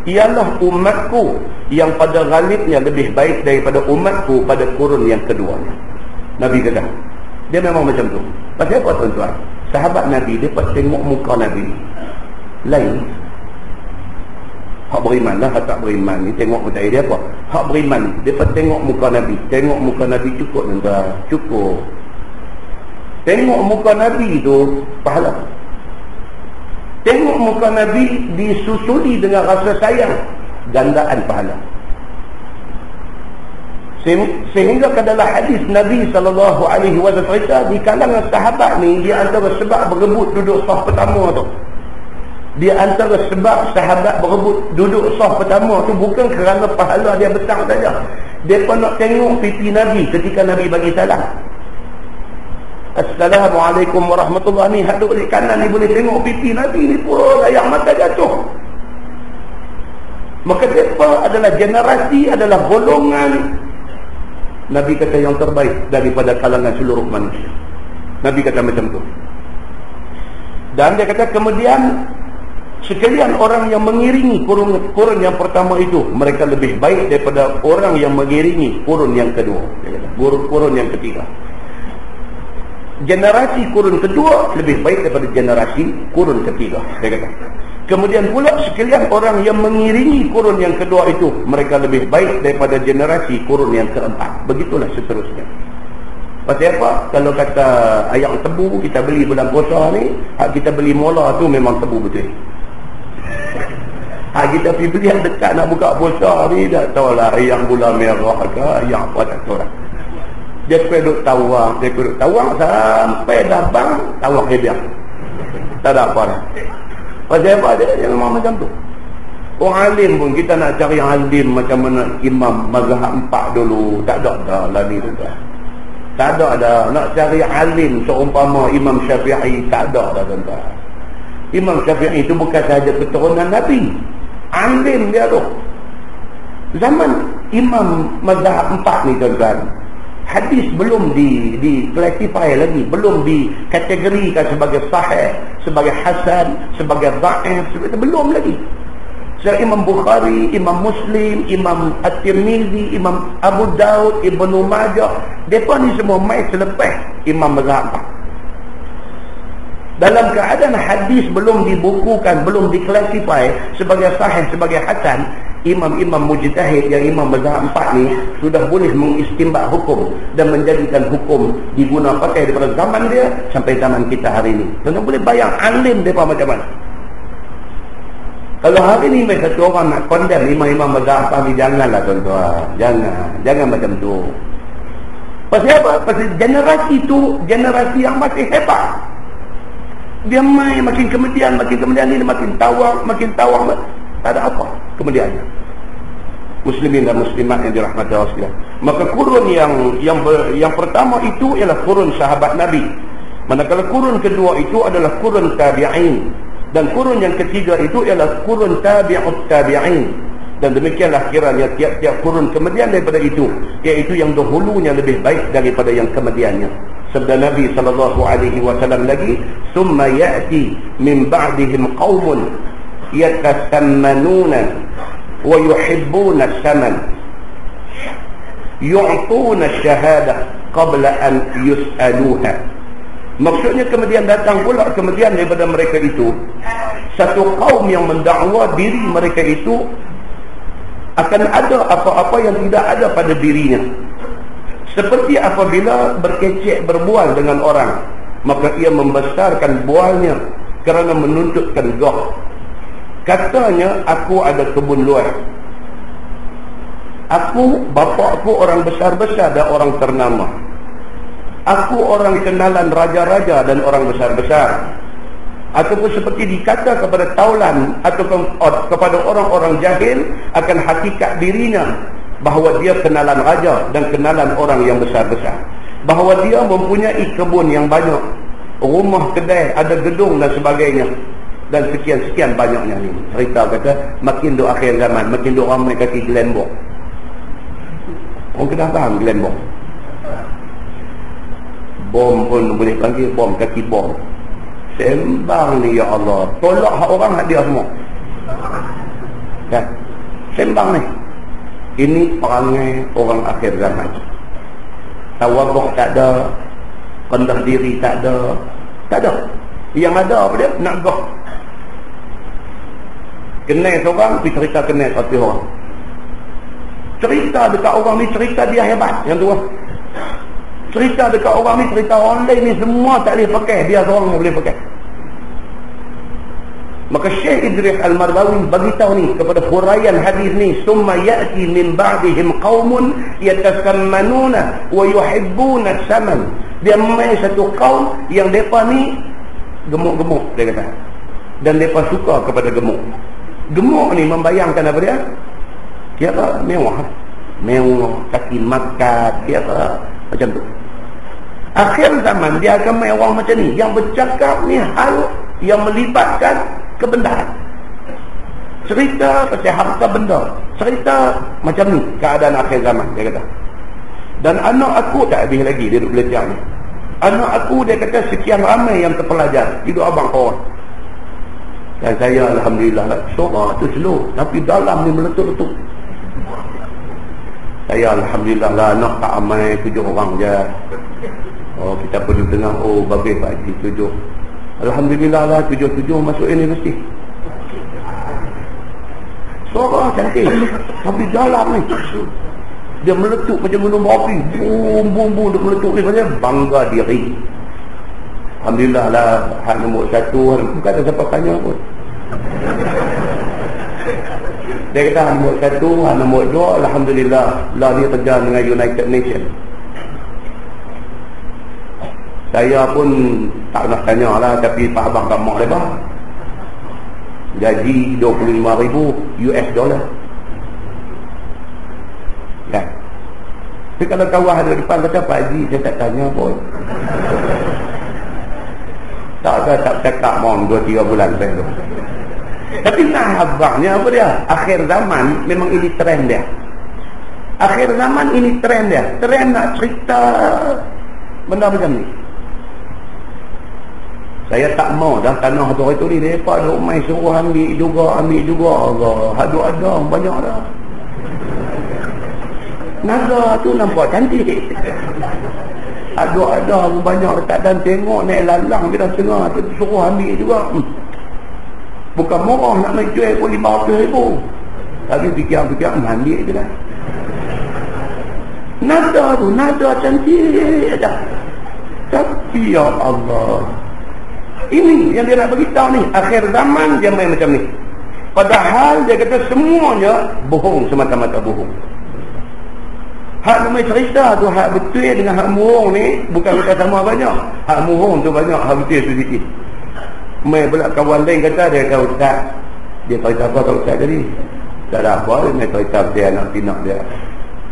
ialah umatku yang pada ghalibnya lebih baik daripada umatku pada kurun yang keduanya. Nabi kata, dia memang macam tu. Pasal apa tuan-tuan? Sahabat Nabi, dia tengok muka Nabi lain. Hak beriman lah, hak tak beriman ni tengok macam dia apa. Hak beriman dia tengok muka Nabi. Tengok muka Nabi cukup tuan-tuan, cukup. Tengok muka Nabi tu pahala. Tengok muka Nabi disusuli dengan rasa sayang, gandaan pahala. Sehingga kadalah hadis Nabi SAW cerita di kalangan sahabat ni, di antara sebab berebut duduk saf pertama tu, di antara sebab sahabat berebut duduk saf pertama tu bukan kerana pahala dia besar saja. Mereka nak tengok pipi Nabi ketika Nabi bagi salam. Assalamualaikum warahmatullahi. Ni haduk di kanan ni boleh tengok pipi Nabi ni pun air mata jatuh. Maka mereka adalah generasi, adalah golongan Nabi kata yang terbaik daripada kalangan seluruh manusia. Nabi kata macam tu. Dan dia kata kemudian sekalian orang yang mengiringi kurun yang pertama itu, mereka lebih baik daripada orang yang mengiringi kurun yang kedua. Dia kata, kurun yang ketiga. Generasi kurun kedua lebih baik daripada generasi kurun ketiga. Dia kata. Kemudian pula sekalian orang yang mengiringi kurun yang kedua itu, mereka lebih baik daripada generasi kurun yang keempat. Begitulah seterusnya. Pasal apa? Kalau kata ayam tebu kita beli bulan puasa ni, kita beli mola tu memang tebu betul. Kita pergi beli yang dekat nak buka puasa ni, tak tahulah ayam gula merah ke ayam apa, tak tahu lah. Dia duduk tawang, sampai dah bang, tawang dia tak ada apa dah. Pasal apa dia memang macam tu. Orang alim pun kita nak cari alim macam mana imam mazhab 4 dulu, tak ada dah lah ni tu dah. Tak ada dah. Nak cari alim seumpama Imam Syafi'i, tak ada dah tuan-tuan. Imam Syafi'i itu bukan sahaja keturunan Nabi, alim dia tu. Zaman Imam mazhab 4 ni tuan-tuan, hadis belum di classify lagi, belum dikategorikan sebagai sahih, sebagai hasan, sebagai dhaif, belum lagi. Seperti Imam Bukhari, Imam Muslim, Imam At-Tirmizi, Imam Abu Daud, Ibnu Majah, mereka ni semua mai selepas Imam mazhab 4. Dalam keadaan hadis belum dibukukan, belum diklasifikasi sebagai sahih, sebagai hasan, imam-imam mujtahid yang imam mazhab 4 ni sudah boleh mengistinbat hukum dan menjadikan hukum diguna pakai daripada zaman dia sampai zaman kita hari ini. Tuan boleh bayang alim mereka macam mana. Kalau hari ni satu orang nak condemn imam-imam mazhab 4 ni, janganlah tuan-tuan, jangan macam tu. Pasal apa? Pasal generasi tu generasi yang masih hebat. Dia makin kemudian ni makin tawang, tak ada apa kemudiannya. Muslimin dan muslimat yang dirahmati Allah sekalian. Maka kurun yang pertama itu ialah kurun sahabat Nabi. Manakala kurun kedua itu adalah kurun tabi'in, dan kurun yang ketiga itu ialah kurun tabi'ut tabi'in. Dan demikianlah kiranya tiap-tiap kurun kemudian daripada itu, iaitu yang dahulunya lebih baik daripada yang kemudiannya. Sabda Nabi SAW lagi, "Summa ya'ti min ba'dihim qaumun yatasammanuna wa yuhibbuna as-saman yu'tuna ash-shahadah qabla an yus'aluha." Maksudnya kemudian datang pula kemudian daripada mereka itu satu kaum yang mendakwa diri mereka itu akan ada apa-apa yang tidak ada pada dirinya. Seperti apabila berkecek berbual dengan orang, maka ia membesarkan bualnya kerana menuntutkan gah. Katanya, aku ada kebun luar. Bapa aku orang besar-besar dan orang ternama. Aku orang kenalan raja-raja dan orang besar-besar. Ataupun seperti dikata kepada taulan atau kepada orang-orang jahil akan hakikat dirinya, bahawa dia kenalan raja dan kenalan orang yang besar-besar, bahawa dia mempunyai kebun yang banyak, rumah, kedai, ada gedung dan sebagainya, dan sekian-sekian banyaknya ni. Cerita kata makin duk akhir zaman, makin duk ramai kaki gelembok. Orang kena faham gelembok. Bom pun boleh panggil bom, kaki bom. Sembang ni, ya Allah, tolak hak orang hak dia semua kan? Sembang ni. Ini perangai orang akhir zaman. Tawaduk tak ada, rendah diri tak ada. Yang ada apa dia? Nak gah. Kenal seorang, pergi cerita kenal satu orang. Cerita dekat orang ni, cerita dia hebat. Yang tu lah. Cerita dekat orang ni, cerita orang lain ni semua tak boleh pakai, dia seorang yang boleh pakai. Maka Syekh Idris Al-Mardawi bagitahu ni kepada huraian hadis ni, summa ya'ti min ba'dihim qaumun yatasammanuna wa yuhibbuna as-saman. Dia mai satu kaum yang depa ni gemuk-gemuk, dia kata. Dan depa suka kepada gemuk. Gemuk ni membayangkan apa dia? Kira mewah, kaki makan, kira macam tu. Akhir zaman dia akan mai orang macam ni, yang bercakap ni hal yang melibatkan kebenaran. Cerita pasal harta benda, cerita macam ni keadaan akhir zaman, dia kata. Dan anak aku tak habis lagi dia duduk belajar ni. Anak aku, dia kata, sekian ramai yang terpelajar, hidup abang kawan. Dan saya alhamdulillah lah, suara tu slow, tapi dalam ni meletup-letup. Saya alhamdulillah lah, anak tak ramai, 7 orang je. Oh, kita perlu dengar, oh babi Pak Haji 7. Alhamdulillah lah, 7 masuk universiti. Suara cantik, tapi dalam ni dia meletup macam gunung berapi. Bum, dia meletup ni macam bangga diri. Alhamdulillah lah, hak nombor 1, bukan ada siapa tanya pun. Dia kata hak nombor 1, hak nombor 2, alhamdulillah lah, dia kerja dengan United Nations. Saya pun tak nak tanya lah, tapi Pak Abang kat mak dia bang, gaji $25,000 kan. Tapi kalau kawan ada depan kata, Pak Haji saya tak tanya pun. Tak cakap mohon 2-3 bulan saya tu. Tapi nah abangnya apa dia? Akhir zaman memang ini trend dia. Akhir zaman ini trend dia. Trend nak cerita benda macam ni. Saya tak mau dah tanah tu itu ni, mereka duk main suruh ambil juga. Allah, ada banyak dah. Naga tu nampak cantik. Ada banyak dekat dan tengok naik lalang di dalam tengah tu suruh ambil juga. Bukan murah nak main jual pun $500,000. Tapi fikir ambil je lah. Nada cantik aja. Tapi ya Allah, ini yang dia nak beritahu ni, akhir zaman dia main macam ni. Padahal dia kata semuanya bohong, semata-mata bohong. Hak namanya cerita tu, hak betul dengan hak bohong ni bukan kita sama banyak. Hak bohong tu banyak, hak betul tu sikit. Mai pula kawan lain kata, dia kata ustaz, dia cerita apa kat ustaz tadi? Tak ada apa, dia main cerita dia anak pinak dia.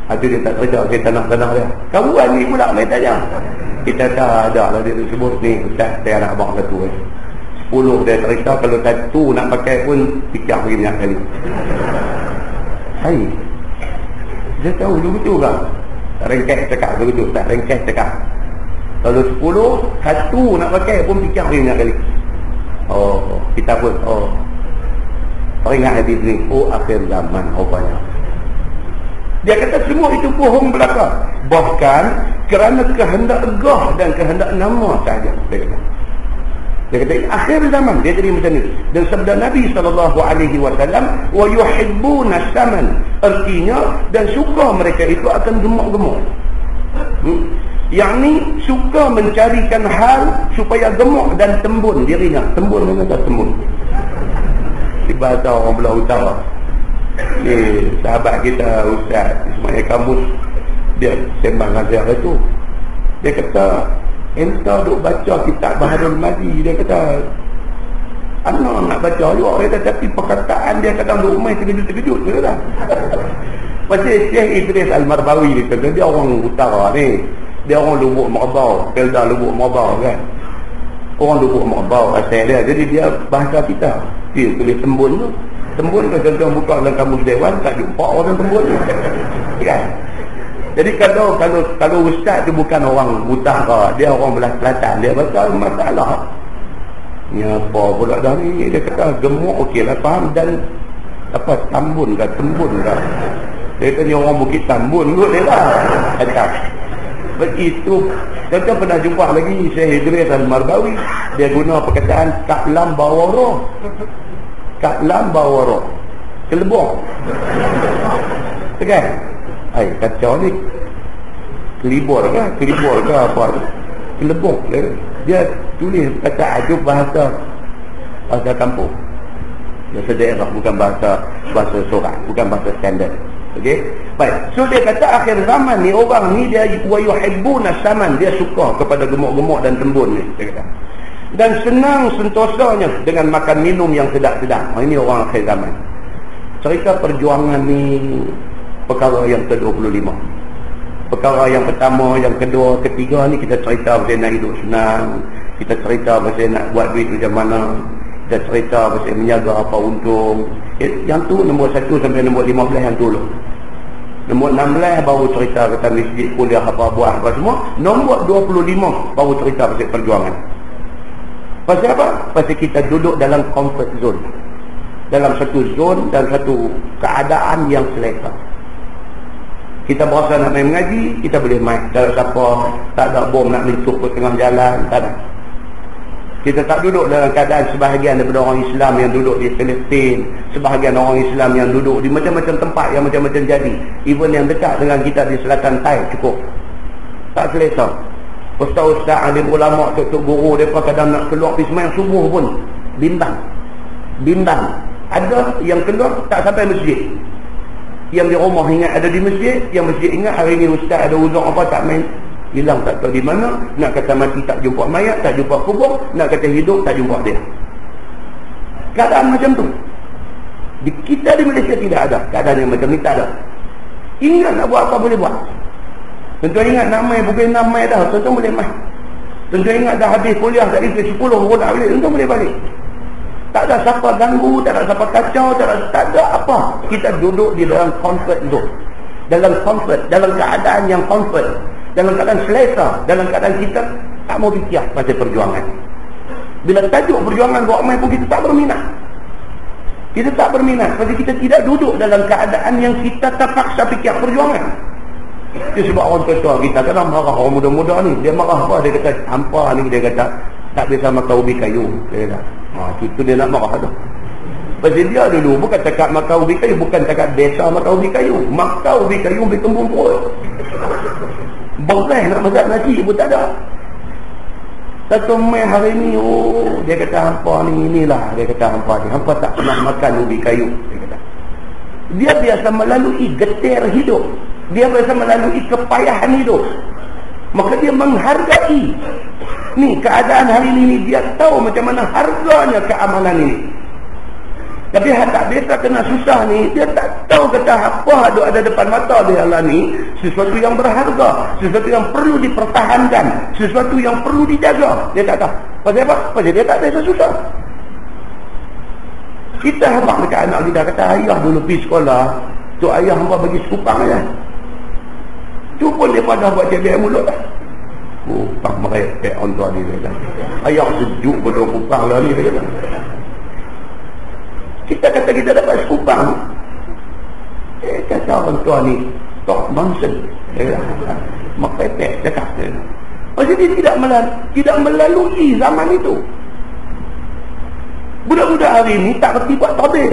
Itu dia tak cerita, dia tanah-tanah dia. Kawan ni pula main tanya. Kita tak ada lah dia sebut ni, Ustaz, saya nak abang satu 10 dia cerita, kalau satu nak pakai pun fikir lagi banyak kali. Hai, dia tahu dulu betul kan? Rengkes cakap begitu, tak rengkes cakap. Kalau 10, satu nak pakai pun fikir lagi banyak kali. Oh, kita pun, ingat hadis ni, akhir zaman rupanya. Dia kata semua itu bohong belaka. Bahkan kerana kehendak gah dan kehendak nama sahaja. Dia kata akhir zaman dia jadi macam ni. Dan sabda Nabi SAW, wa yuhibbuna saman, artinya dan suka mereka itu akan gemuk-gemuk. Yang ni suka mencarikan hal supaya gemuk dan tembun dirinya. Tembun mana tak tembun? Di bahasa orang belah utara. Sahabat kita Ustaz Ismail Kamus, dia sembang dengan saya tu. Dia kata, entah duk baca kitab Baharul Madi. Dia kata, anak nak baca juga. Dia kata, tapi perkataan dia kadang duk main terkejut-terkejut. Dia kata macam Syekh Idris Al-Marbawi ni, dia orang utara ni. Dia orang Lubuk Merbau, Pelda Lubuk Merbau kan. Orang Lubuk Merbau asal dia. Jadi dia bahasa kita. Dia tulis tembun tu. Tembun kan contoh buka dalam kamus dewan, tak jumpa orang tembun tu. Kan? Jadi kalau ustaz tu bukan orang utara, dia orang belah selatan, dia baca masalah. Ni apa pula dah ni? Dia kata gemuk okeylah faham, dan apa tambun ke tembun ke? Dia kata ni orang Bukit Tambun kot dia lah. Kata begitu. Kita pernah jumpa lagi Syekh Idris Al-Marbawi, dia guna perkataan Ka'lam Bawara. Ka'lam Bawara. Kelebong. Kan? Hai, kacau ni. Kelibor ke apa? Kelebong. Dia tulis perkataan itu bahasa kampung. Bahasa daerah, bukan bahasa sorak, bukan bahasa standard. Okey. Baik. So dia kata akhir zaman ni orang ni dia wa yuhibbuna saman, dia suka kepada gemuk-gemuk dan tembun ni, dia kata. Dan senang sentosanya dengan makan minum yang sedap-sedap. Ini orang akhir zaman. Cerita perjuangan ni perkara yang ke-25. Perkara yang pertama, yang kedua, ketiga ni kita cerita pasal nak hidup senang, kita cerita pasal nak buat duit macam mana, kita cerita pasal menjaga apa untung. Yang tu nombor 1 sampai nombor 15 yang tu dulu. Nombor 16 baru cerita kata masjid kuliah apa buat apa semua. Nombor 25 baru cerita pasal perjuangan. Pasal apa? Pasal kita duduk dalam comfort zone. Dalam satu zone dan satu keadaan yang selesa. Kita berasa nak main mengaji, kita boleh main. Tak ada siapa, tak ada bom nak mencuk ke tengah jalan, tak ada. Kita tak duduk dalam keadaan sebahagian daripada orang Islam yang duduk di Palestin, sebahagian orang Islam yang duduk di macam-macam tempat yang macam-macam jadi. Even yang dekat dengan kita di selatan Thai cukup. Tak selesa. Ustaz-ustaz, alim ulama, tok-tok guru, mereka kadang nak keluar pergi sembahyang subuh pun bimbang. Ada yang keluar tak sampai masjid. Yang di rumah ingat ada di masjid, yang masjid ingat hari ni ustaz ada uzur apa tak main. Hilang tak tahu di mana. Nak kata mati tak jumpa mayat, tak jumpa kubur. Nak kata hidup tak jumpa dia. Keadaan macam tu di kita di Malaysia tidak ada. Keadaan yang macam ni tak ada. Ingat nak buat apa boleh buat. Tentu ingat nak main, bukan nak main dah, tentu boleh main. Tentu ingat dah habis kuliah tadi ke 10 baru nak balik, tentu boleh balik. Tak ada siapa ganggu, tak ada siapa kacau, tak ada apa. Kita duduk di dalam comfort zone. Dalam comfort, dalam keadaan yang comfort, dalam keadaan selesa, dalam keadaan kita tak mau fikir pasal perjuangan. Bila tajuk perjuangan buat main pun kita tak berminat. Kita tak berminat pasal kita tidak duduk dalam keadaan yang kita terpaksa fikir perjuangan. Itu sebab orang tua kita kadang marah orang muda-muda ni. Dia marah apa? Dia kata hampa ni, dia kata tak bisa makan ubi kayu. Dia kata itu dia nak marah tu. Pasal dia dulu bukan cakap makan ubi kayu, bukan cakap desa makan ubi kayu. Makan ubi kayu ambil tembung perut. Berai nak masak nasi pun tak ada. Satu mai hari ni, dia kata hampa ni inilah. Dia kata hampa ni, hampa tak pernah makan ubi kayu. Dia kata dia biasa melalui getir hidup. Dia biasa melalui kepayahan hidup. Maka dia menghargai ni keadaan hari ini. Dia tahu macam mana harganya keamanan ini. Tapi hak tak biasa kena susah ni, dia tak tahu kata apa ada depan mata dia lah ni, sesuatu yang berharga, sesuatu yang perlu dipertahankan, sesuatu yang perlu dijaga. Dia tak tahu. Pasal apa? Pasal dia tak biasa susah. Kita habaq dekat anak kita, kata ayah dulu pergi sekolah, tu ayah hamba bagi sekupang aja. Tu pun dia pada buat cebek mulut dah. Oh, tak merepek orang tua ni dia. Ayah sejuk pada kupang lah ni dia kata. Kita kata kita dapat sekupang, kata orang tua ni talk nonsense. Merepek cakap dia. Maksud dia tidak melalui zaman itu. Budak-budak hari ni tak kerti buat tabir.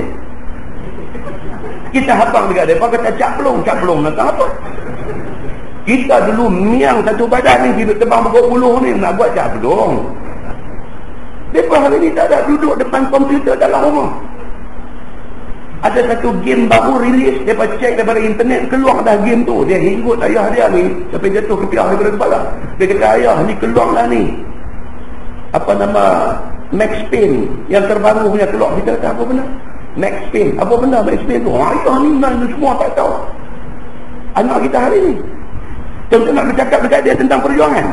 Kita habang dekat mereka kata caplong nak apa? Kita dulu miang satu badan ni, hidup tebang berpuluh ni nak buat caplong. Mereka hari ni tak ada duduk depan komputer dalam rumah. Ada satu game baru rilis, mereka cek daripada internet, keluar dah game tu. Dia hinggut ayah dia ni sampai jatuh kepiah daripada kepala. Dia kata ayah ni keluar lah ni, apa nama, Max Payne yang terbaru punya keluar. Kita kata apa benda Max Payne? Apa benda Max Payne tu? Ayah ni semua tak tahu. Anak kita hari ni contoh nak bercakap dekat dia tentang perjuangan,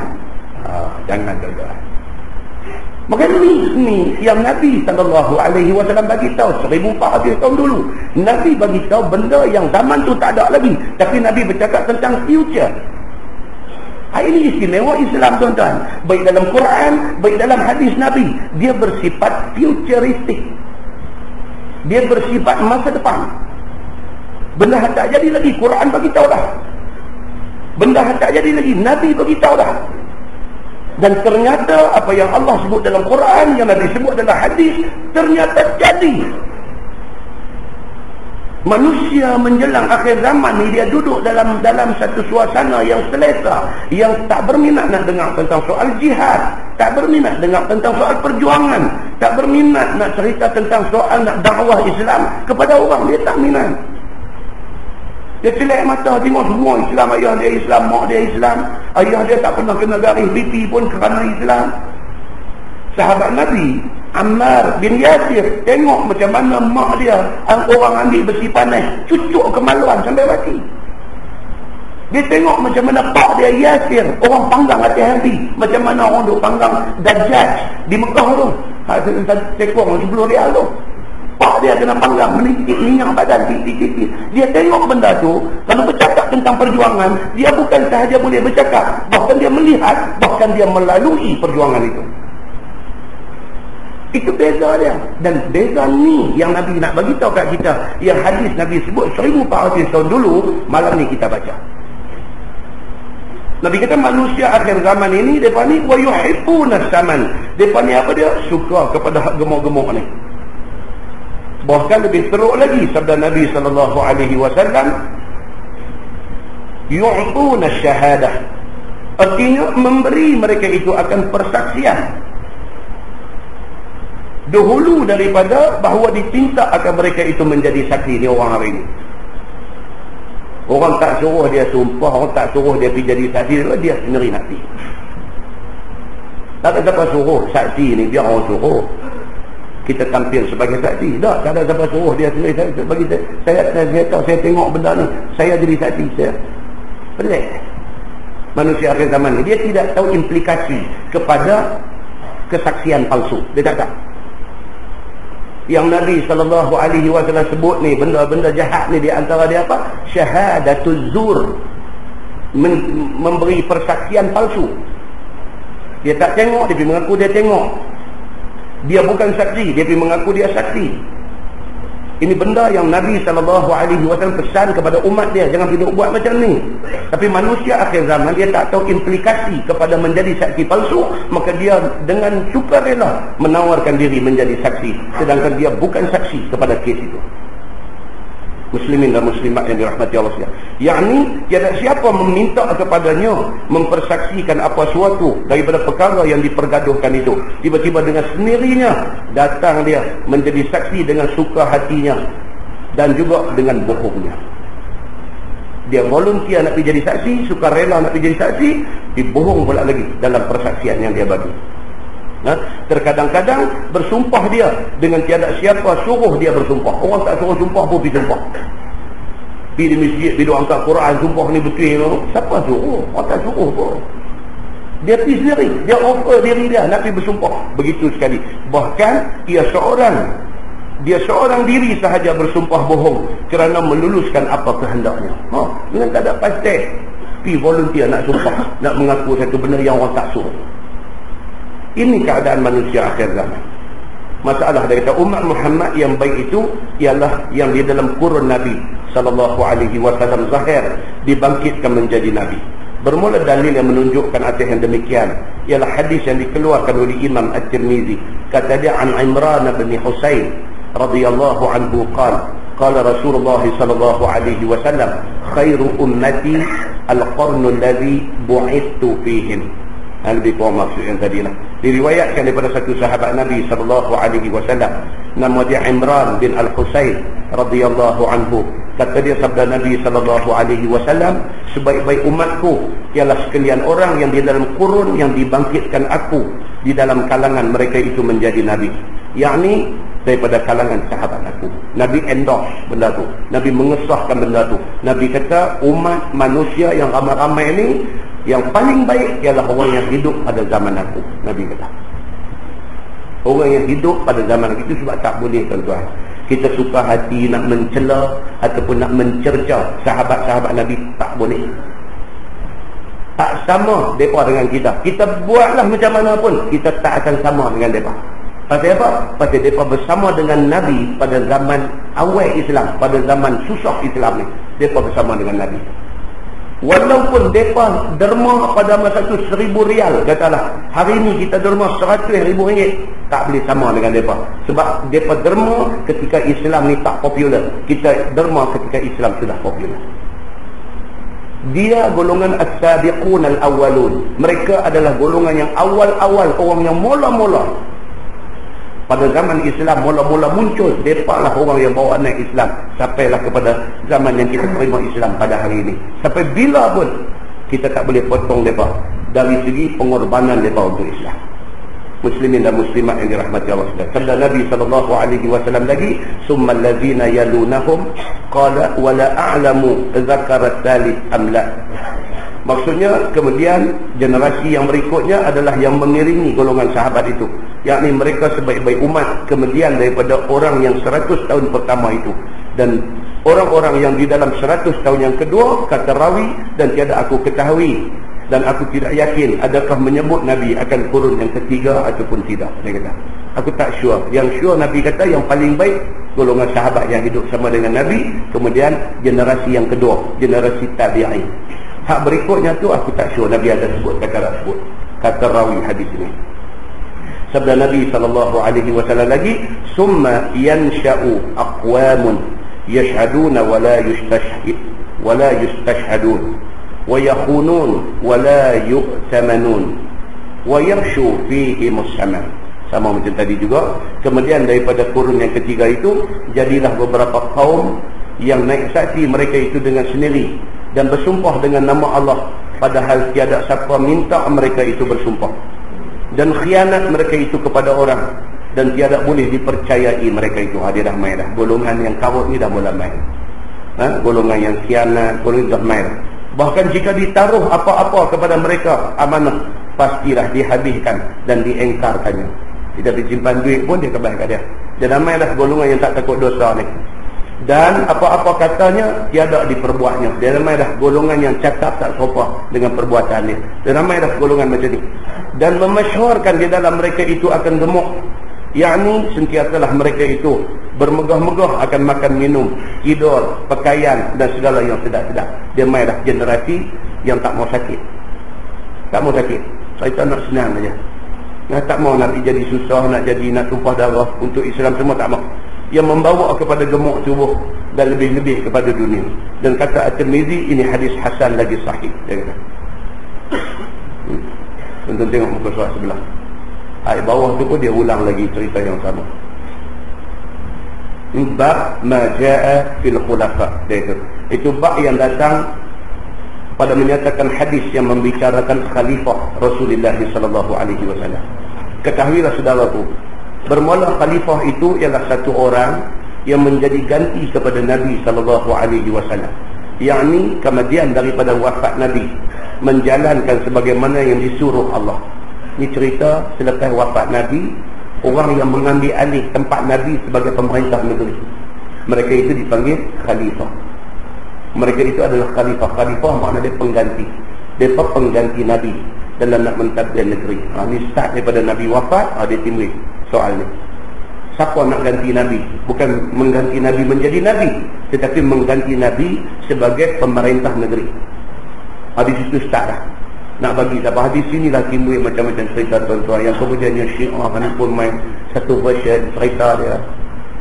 jangan tuan-tuan. Maka ni yang Nabi SAW bagi tahu 1400 tahun dulu. Nabi bagi tahu benda yang zaman tu tak ada lagi, tapi Nabi bercakap tentang future. Ini istimewa Islam tuan-tuan. Baik dalam Quran, baik dalam hadis Nabi, dia bersifat futuristik. Dia bersifat masa depan. Benda yang tak jadi lagi, Quran bagi tahu dah. Benda yang tak jadi lagi, Nabi bagi tahu dah. Dan ternyata apa yang Allah sebut dalam Quran, yang Nabi sebut dalam hadis, ternyata jadi. Manusia menjelang akhir zaman ni, dia duduk dalam satu suasana yang selesa, yang tak berminat nak dengar tentang soal jihad, tak berminat dengar tentang soal perjuangan, tak berminat nak cerita tentang soal nak dakwah Islam kepada orang. Dia tak minat. Dia celak mata tengok semua Islam, ayah dia Islam, mak dia Islam, ayah dia tak pernah kena garis BP pun kerana Islam. Sahabat Nabi Ammar bin Yasir tengok macam mana mak dia orang ambil besi panas, cucuk kemaluan sampai mati. Dia tengok macam mana pak dia Yasir, orang panggang hati-hati, macam mana orang duk panggang Dajjal di Mekah tu, tekong $10 tu. Pak dia kena panggang, menitik minyak badan titik-titik. Dia tengok benda tu, kalau bercakap tentang perjuangan, dia bukan sahaja boleh bercakap, bahkan dia melihat, bahkan dia melalui perjuangan itu. Itu beza dia. Dan beza ni yang Nabi nak bagi tahu kat kita, yang hadis Nabi sebut 1400 tahun dulu, malam ni kita baca. Nabi kata manusia akhir zaman ini, mereka ni wa yuhibbuna saman. Mereka ni apa dia? Suka kepada gemuk-gemuk ni. Bahkan lebih teruk lagi sabda Nabi SAW, yu'tuna syahadah, artinya memberi mereka itu akan persaksian dahulu daripada bahawa dicinta akan mereka itu menjadi saksi. Ni orang hari ini, orang tak suruh dia sumpah, orang tak suruh dia pergi jadi saksi, dia sendiri nak pergi. Tak ada siapa suruh saksi ni, biar orang suruh kita tampil sebagai saksi. Tak ada siapa suruh dia sendiri bagi saya tahu, saya tengok benda ni, saya jadi saksi. Saya pelik. Manusia akhir zaman ni, dia tidak tahu implikasi kepada kesaksian palsu. Dia tak tahu. Yang Nabi SAW sebut ni, benda-benda jahat ni, di antara dia apa? Syahadatul zur, memberi persaksian palsu. Dia tak tengok, dia mengaku dia tengok. Dia bukan saksi, dia mengaku dia saksi. Ini benda yang Nabi SAW pesan kepada umat dia, jangan pergi buat macam ni. Tapi manusia akhir zaman, dia tak tahu implikasi kepada menjadi saksi palsu, maka dia dengan sukarela menawarkan diri menjadi saksi, sedangkan dia bukan saksi kepada kes itu. Muslimin dan muslimat yang dirahmati Allah sekalian, yakni tiada siapa meminta kepadanya mempersaksikan apa suatu daripada perkara yang dipergaduhkan itu, tiba-tiba dengan sendirinya datang dia menjadi saksi dengan suka hatinya dan juga dengan bohongnya. Dia volunteer nak pergi jadi saksi, suka rela nak pergi jadi saksi, dibohong pula lagi dalam persaksian yang dia bagi. Terkadang-kadang bersumpah dia dengan tiada siapa suruh dia bersumpah. Orang tak suruh sumpah pun pergi sumpah. Pergi di masjid, pergi doa angkat Quran, sumpah ni betul. Siapa suruh? Orang tak suruh pun. Dia pergi sendiri, dia offer diri dia nak pergi bersumpah. Begitu sekali. Bahkan dia seorang diri sahaja bersumpah bohong kerana meluluskan apa kehendaknya. Dengan tak ada pasti pergi volunteer nak sumpah, nak mengaku satu benda yang orang tak suruh. Ini keadaan manusia akhir zaman. Masalah dia kata umat Muhammad yang baik itu ialah yang di dalam kurun Nabi sallallahu alaihi wasallam zahir dibangkitkan menjadi nabi. Bermula dalil yang menunjukkan atas yang demikian ialah hadis yang dikeluarkan oleh Imam At-Tirmizi. Kata dia an Imran bin Husain radhiyallahu anhu qala Rasulullah sallallahu alaihi wasallam khairu ummati al-qarnu alladhi bu'ithtu fihim. Lebih kurang maksud yang tadi lah. Diriwayatkan daripada satu sahabat Nabi SAW, nama dia Imran bin Al-Husain radhiyallahu anhu. Kata dia sabda Nabi SAW, sebaik-baik umatku ialah sekalian orang yang di dalam kurun yang dibangkitkan aku di dalam kalangan mereka itu menjadi Nabi, yakni daripada kalangan sahabat aku. Nabi endorse benda tu, Nabi mengesahkan benda tu. Nabi kata umat manusia yang ramai-ramai ini yang paling baik ialah orang yang hidup pada zaman aku. Nabi kata orang yang hidup pada zaman itu. Sebab tak boleh tuan-tuan kita suka hati nak mencela ataupun nak mencerca sahabat-sahabat Nabi. Tak boleh. Tak sama mereka dengan kita. Kita buatlah macam mana pun, kita tak akan sama dengan mereka. Pasal apa? Pasal mereka bersama dengan Nabi pada zaman awal Islam, pada zaman susah Islam ni. Mereka bersama dengan Nabi. Walaupun mereka derma pada masa itu 1,000 rial, katalah hari ini kita derma 100,000 ringgit, tak boleh sama dengan mereka. Sebab mereka derma ketika Islam ni tak popular, kita derma ketika Islam sudah popular. Dia golongan as-sabiqun al-awwalun. Mereka adalah golongan yang awal-awal, orang yang mula-mula pada zaman Islam mula-mula muncul. Mereka lah orang yang bawa naik Islam sampailah kepada zaman yang kita terima Islam pada hari ini. Sampai bila pun kita tak boleh potong mereka dari segi pengorbanan mereka untuk Islam. Muslimin dan muslimat yang dirahmati Allah sekalian. Sabda Nabi SAW lagi, summal ladzina yalunahum qala wala a'lamu dzakara tsalits am la. Maksudnya kemudian generasi yang berikutnya adalah yang mengiringi golongan sahabat itu, yakni mereka sebaik-baik umat kemudian daripada orang yang 100 tahun pertama itu. Dan orang-orang yang di dalam 100 tahun yang kedua, kata rawi, dan tiada aku ketahui dan aku tidak yakin adakah menyebut Nabi akan kurun yang ketiga ataupun tidak. Dia kata aku tak sure. Yang sure Nabi kata yang paling baik golongan sahabat yang hidup sama dengan Nabi, kemudian generasi yang kedua, generasi tabi'in. Hak berikutnya tu aku tak sure Nabi ada sebut kata tak sebut. Kata rawi hadis ini. Sabda Nabi SAW lagi, summa yansha'u aqwamun yashhaduna wa la yustashhadun wa yakhunun wa la yu'tamanun wa yarshu fihi mussaman. Sama macam tadi juga. Kemudian daripada kurun yang ketiga itu jadilah beberapa kaum yang naik saksi mereka itu dengan sendiri dan bersumpah dengan nama Allah padahal tiada siapa minta mereka itu bersumpah, dan khianat mereka itu kepada orang dan tiada boleh dipercayai mereka itu. Dia dah main dah. Golongan yang kawat ni dah mula main. Golongan yang khianat, golongan dah main. Bahkan jika ditaruh apa-apa kepada mereka amanah, pastilah dihabiskan dan diengkarkannya. Kita disimpan duit pun dia kebal kat dia. Dia dah main dah golongan yang tak takut dosa ni. Dan apa-apa katanya tiada diperbuatnya. Dia ramai dah golongan yang cakap tak sopan dengan perbuatannya. Dia ramai dah golongan macam ni. Dan memasyhurkan di dalam mereka itu akan gemuk, yakni sentiasalah mereka itu bermegah-megah akan makan minum, tidur, pakaian dan segala yang sedap-sedap. Dia mai dah generasi yang tak mau sakit. Tak mau sakit. Syaitan nak senang saja. Tak mau nak jadi susah, nak jadi nak tumpah darah untuk Islam, semua tak mau. Yang membawa kepada gemuk tubuh dan lebih-lebih kepada dunia. Dan kata At-Tirmizi, ini hadis hasan lagi sahih. Dia kata. Tonton tengok muka surat sebelah. Ayat bawah tu pun dia ulang lagi cerita yang sama. Bab ma jaa fil khulafa. Itu bab yang datang pada menyatakan hadis yang membicarakan khalifah Rasulullah sallallahu alaihi wasallam. Ketahuilah saudaraku, bermula khalifah itu ialah satu orang yang menjadi ganti kepada Nabi SAW, yakni kemudian daripada wafat Nabi, menjalankan sebagaimana yang disuruh Allah. Ini cerita selepas wafat Nabi, orang yang mengambil alih tempat Nabi sebagai pemerintah negeri. Mereka itu dipanggil khalifah. Mereka itu adalah khalifah. Khalifah makna dia pengganti. Dia pengganti Nabi dalam nak mentadbir negeri. Ini start daripada Nabi wafat, dia timbul soal ni. Siapa nak ganti Nabi? Bukan mengganti Nabi menjadi Nabi, tetapi mengganti Nabi sebagai pemerintah negeri. Di situ start dah. Nak bagi siapa? Hadis sinilah timbul macam-macam cerita tuan-tuan. Yang kemudiannya Syiah kan pun main satu version cerita dia.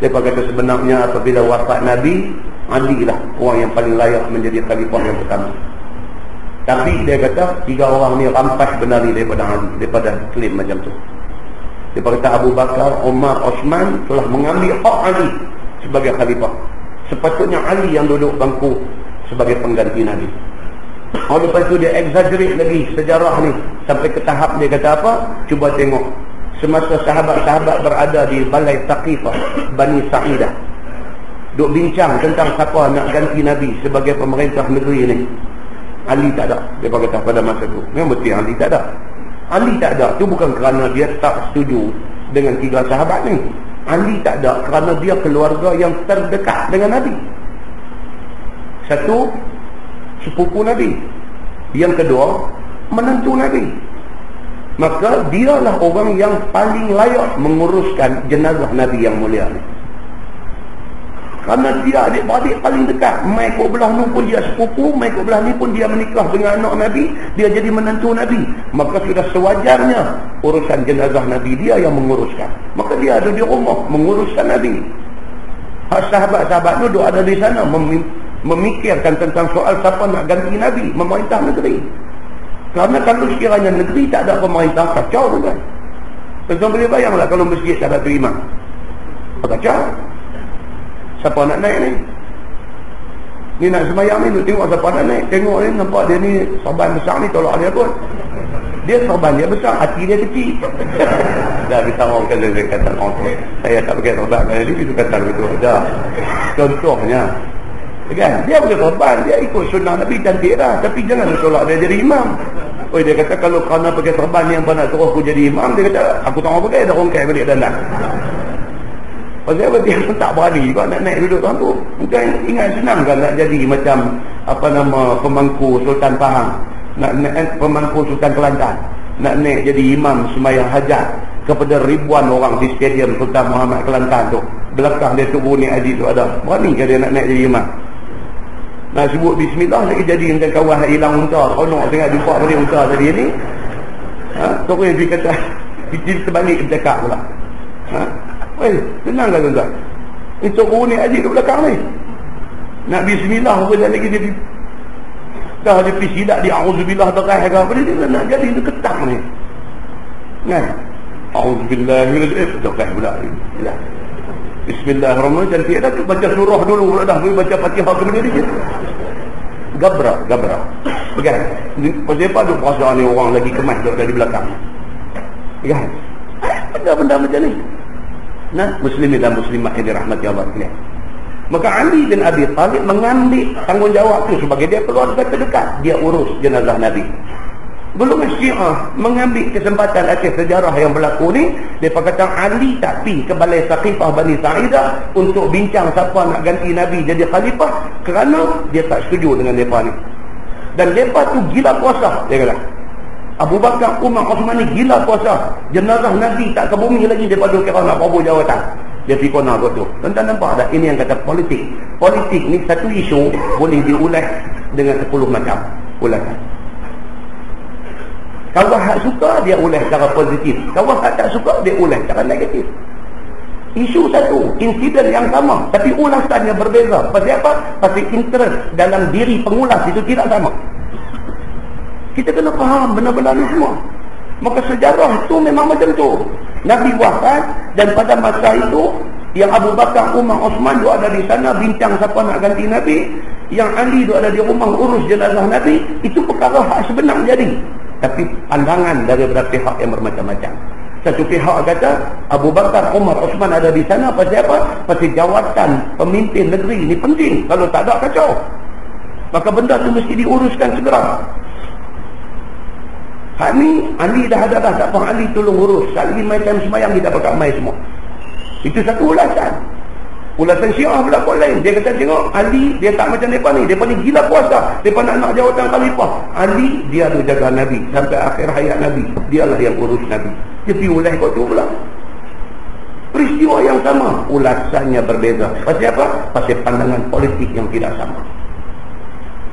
Mereka kata sebenarnya apabila wafat Nabi, Ali lah orang yang paling layak menjadi khalifah yang pertama. Tapi dia kata 3 orang ni rampas benar daripada Ali, daripada klaim macam tu. Dia kata Abu Bakar, Umar, Osman telah mengambil hak Ali sebagai khalifah. Sepatutnya Ali yang duduk bangku sebagai pengganti Nabi. Lepas tu dia exaggerate lagi sejarah ni sampai ke tahap dia kata apa? Cuba tengok semasa sahabat-sahabat berada di balai Taqifah Bani Sa'idah, duk bincang tentang siapa nak ganti Nabi sebagai pemerintah negeri ni. Ali tak ada. Dia kata pada masa tu memang betul Ali tak ada. Ali tak ada tu bukan kerana dia tak setuju dengan 3 sahabat ni. Ali tak ada kerana dia keluarga yang terdekat dengan Nabi. Satu, sepupu Nabi. Yang kedua, menantu Nabi. Maka dialah orang yang paling layak menguruskan jenazah Nabi yang mulia ni. Kerana dia adik-beradik paling dekat. Mai kau belah ni pun dia sepupu, mai kau belah ni pun dia menikah dengan anak Nabi, dia jadi menantu Nabi. Maka sudah sewajarnya urusan jenazah Nabi dia yang menguruskan. Maka dia ada di rumah menguruskan Nabi. Sahabat-sahabat tu ada di sana memikirkan tentang soal siapa nak ganti Nabi memerintah negeri. Kerana kalau sekiranya negeri tak ada pemerintah, kacau tu kan. Tuan-tuan boleh bayanglah kalau masjid tak ada tu imam, kacau. Siapa nak naik ni? Ni nak sembahyang ni, tengok siapa nak naik. Tengok ni, nampak dia ni sorban besar ni, tolak dia pun. Dia sorban dia besar, hati dia kecil. Dah kita orang kata orang tu, saya tak pakai sorban ni, itu kata begitu. Dah. Contohnya, kan? Dia pakai sorban, dia ikut sunnah Nabi, cantik dah. Tapi jangan tolak dia jadi imam. Oh, dia kata kalau kerana pakai sorban yang nak suruh aku jadi imam, dia kata aku tak mau pakai, dah rongkai balik dandan. Pasal apa dia tak berani juga nak naik duduk tuan tu. Mungkin ingat senang kan nak jadi macam pemangku Sultan Pahang, nak pemangku Sultan Kelantan, nak naik jadi imam sembahyang hajat kepada ribuan orang di stadium Sultan Muhammad Kelantan tu. Belakang dia tu bunyi haji tu ada. Berani ke dia nak naik jadi imam? Nak sebut bismillah lagi jadi macam kawan hilang unta. Konok tengah jumpa pada unta tadi ni. Terus dia kata dia terbalik bercakap pula. Tenang kan tuan-tuan? Itu bunyi haji ke belakang ni. Nak bismillah pun lagi dia dah dia pergi sidak dia auzubillah darah ke apa dia nak jadi itu ketang ni. Kan? Auzubillah darah pula. Bismillahirrahmanirrahim. Cantik dah tu baca surah dulu dah baca Fatihah kemudian dia. Gabra. Kan? Pasal apa tu perasaan ni orang lagi kemas duduk di belakang. Kan? Benda-benda macam ni. Nah, muslimin dan muslimat yang dirahmati Allah sekalian. Maka Ali bin Abi Talib mengambil tanggungjawab itu sebagai dia keluarga terdekat. Dia urus jenazah Nabi. Belum Syiah mengambil kesempatan atas sejarah yang berlaku ni, dia kata Ali tak pergi ke balai Taqifah Bani Sa'idah untuk bincang siapa nak ganti Nabi jadi khalifah kerana dia tak setuju dengan mereka ni. Dan mereka tu gila puasa, dia kata. Abu Bakar, Umar, Osman ni gila puasa. Jenazah Nabi tak ke bumi lagi daripada kira nak prabu jawatan. Dia pergi kona kot tu. Tuan-tuan nampak tak? Ini yang kata politik. Politik ni satu isu boleh diulas dengan 10 macam ulasan. Kalau hak suka dia ulas secara positif. Kalau hak tak suka dia ulas secara negatif. Isu satu, insiden yang sama, tapi ulasannya berbeza. Pasal apa? Pasal interest dalam diri pengulas itu tidak sama. Kita kena faham benda-benda ni semua. Maka sejarah tu memang macam tu. Nabi wafat dan pada masa itu yang Abu Bakar, Umar, Osman tu ada di sana bincang siapa nak ganti Nabi. Yang Ali tu ada di rumah urus jenazah Nabi. Itu perkara hak sebenar jadi. Tapi pandangan daripada pihak yang bermacam-macam. Satu pihak kata Abu Bakar, Umar, Osman ada di sana pasal apa? Pasal jawatan pemimpin negeri ni penting. Kalau tak ada, kacau. Maka benda tu mesti diuruskan segera. Hak ni Ali dah ada dah, tak apa Ali tolong urus. Sekali mai time sembahyang kita pakai mai semua. Itu satu ulasan. Ulasan Syiah pula kot lain. Dia kata tengok Ali dia tak macam depa ni. Depa ni gila puasa. Depa nak jawatan khalifah. Ali dia ada jaga Nabi sampai akhir hayat Nabi. Dialah yang urus Nabi. Dia pergi ulas kot tu pula. Peristiwa yang sama, ulasannya berbeza. Pasal apa? Pasal pandangan politik yang tidak sama.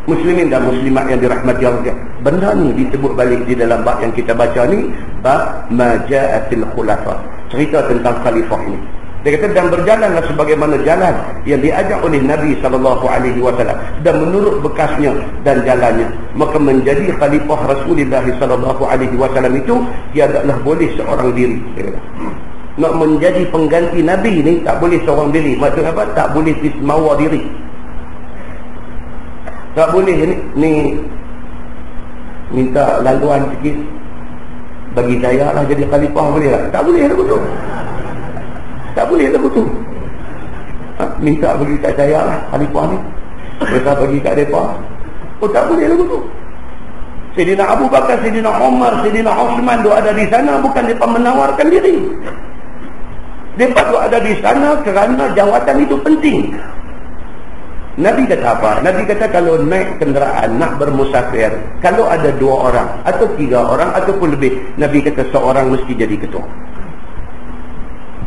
Muslimin dan muslimat yang dirahmati Allah. Benda ni disebut balik di dalam bab yang kita baca ni, bab Maja'atil Khulafa. Cerita tentang khalifah ini. Dia kata dan berjalanlah sebagaimana jalan yang diajak oleh Nabi SAW dan menurut bekasnya dan jalannya, maka menjadi khalifah Rasulullah SAW itu tiadalah boleh seorang diri. Dia kata, nak menjadi pengganti Nabi ni tak boleh seorang diri. Maksud apa? Tak boleh ismawa diri. Tak boleh ni minta laluan sikit bagi saya lah jadi khalifah, boleh tak? Tak boleh lah betul. Tak boleh lah betul. Minta bagi kat saya lah khalifah ni, mereka bagi kat mereka. Oh tak boleh lah betul. Sayyidina Abu Bakar, Sayyidina Umar, Sayyidina Osman dia ada di sana bukan mereka menawarkan diri. Mereka tu ada di sana kerana jawatan itu penting. Nabi kata apa? Nabi kata kalau naik kenderaan nak bermusafir, kalau ada 2 orang atau 3 orang ataupun lebih, Nabi kata seorang mesti jadi ketua.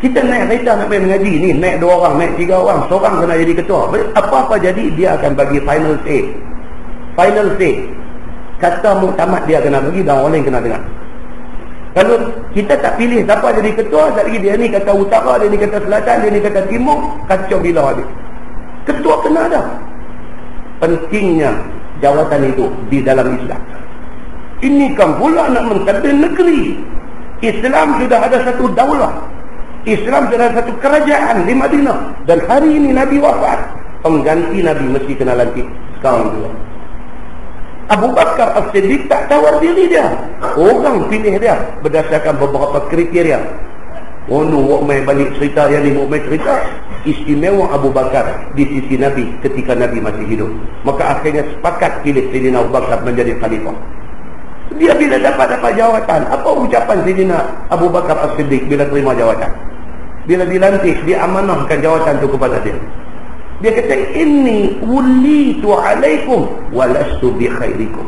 Kita naik kereta nak pergi mengaji ni, naik 2 orang, naik 3 orang, seorang kena jadi ketua. Apa-apa jadi dia akan bagi final say. Final say. Kata muktamad dia kena bagi dan orang lain kena dengar. Kalau kita tak pilih siapa jadi ketua, tak lagi dia ni kata utara, dia ni kata selatan, dia ni kata timur, kacau bila habis. Ketua kena ada. Pentingnya jawatan itu di dalam Islam. Ini kan pula nak mentadbir negeri. Islam sudah ada satu daulah. Islam sudah ada satu kerajaan di Madinah. Dan hari ini Nabi wafat. Pengganti Nabi mesti kena lantik sekarang juga. Abu Bakar As-Siddiq tak tawar diri dia. Orang pilih dia berdasarkan beberapa kriteria. Oh no, mai balik cerita yang ni, mai cerita istimewa Abu Bakar di sisi Nabi ketika Nabi masih hidup. Maka akhirnya sepakat pilih Sayyidina Abu Bakar menjadi khalifah. Dia bila dapat jawatan, apa ucapan Sayyidina Abu Bakar As-Siddiq bila terima jawatan? Bila dilantik, diamanahkan jawatan itu kepada dia. Dia kata, inni wulitu alaikum walastu bi khairikum.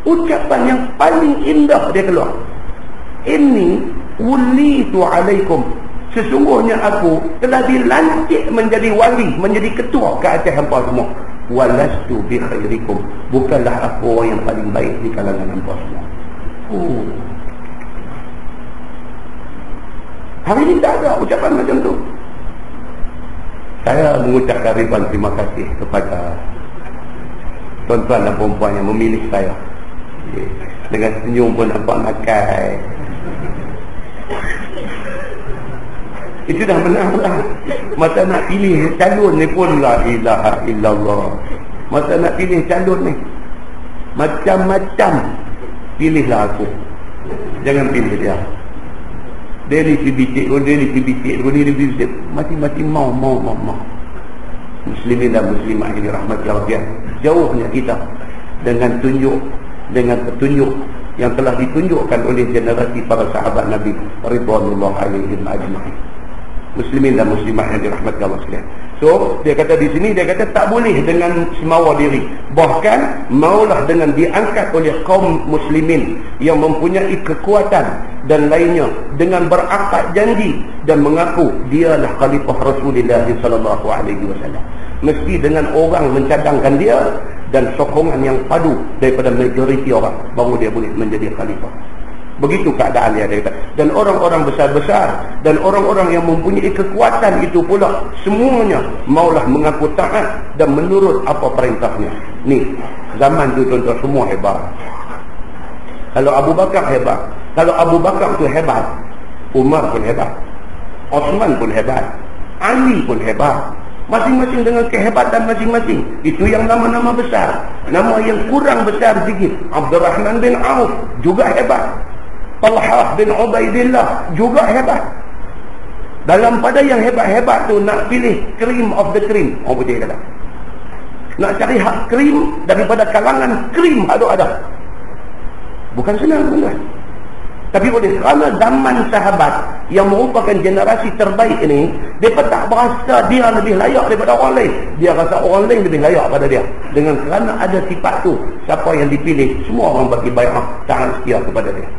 Ucapan yang paling indah dia keluar. Inni wulitu alaikum. Sesungguhnya aku telah dilantik menjadi wali, menjadi ketua ke atas hampa semua. Walastu bi khairikum. Bukanlah aku orang yang paling baik di kalangan hampa semua. Hari ini tak ada ucapan macam tu. Saya mengucapkan ribuan terima kasih kepada tuan-tuan dan perempuan yang memilih saya. Dengan senyum pun nampak nakai. Itu dah menang lah. Masa nak pilih calon ni pun la ilaha illallah. Masa nak pilih calon ni, macam-macam pilihlah aku. Jangan pilih dia. Dia ni cibicik, dia ni cibicik, dia ni cibicik. Mati-mati mau. Muslimin dan muslimah yang dirahmati Allah. Jauhnya kita dengan petunjuk yang telah ditunjukkan oleh generasi para sahabat Nabi ridwanullah alaihim ajma'in. Muslimin dan muslimah yang dirahmati Allah sekalian. So, dia kata di sini, dia kata tak boleh dengan semawa diri. Bahkan, maulah dengan diangkat oleh kaum muslimin yang mempunyai kekuatan dan lainnya dengan berakad janji dan mengaku dialah khalifah Rasulullah SAW. Mesti dengan orang mencadangkan dia dan sokongan yang padu daripada majoriti orang, baru dia boleh menjadi khalifah. Begitu keadaan dia kata. Dan orang-orang besar-besar dan orang-orang yang mempunyai kekuatan itu pula semuanya maulah mengaku taat dan menurut apa perintahnya. Ni zaman tu tuan-tuan semua hebat. Kalau Abu Bakar hebat, kalau Abu Bakar tu hebat, Umar pun hebat, Osman pun hebat, Ali pun hebat. Masing-masing dengan kehebatan masing-masing. Itu yang nama-nama besar. Nama yang kurang besar sikit, Abdurrahman bin Auf juga hebat. Talhah bin Ubaidillah juga hebat. Dalam pada yang hebat-hebat tu nak pilih cream of the cream, orang putih kata. Nak cari hak cream daripada kalangan cream ada. Bukan senang benda. Tapi oleh kerana zaman sahabat yang merupakan generasi terbaik ini, mereka tak berasa dia lebih layak daripada orang lain. Dia rasa orang lain lebih layak pada dia. Dengan kerana ada sifat tu, siapa yang dipilih, semua orang bagi bai'ah, taat setia kepada dia.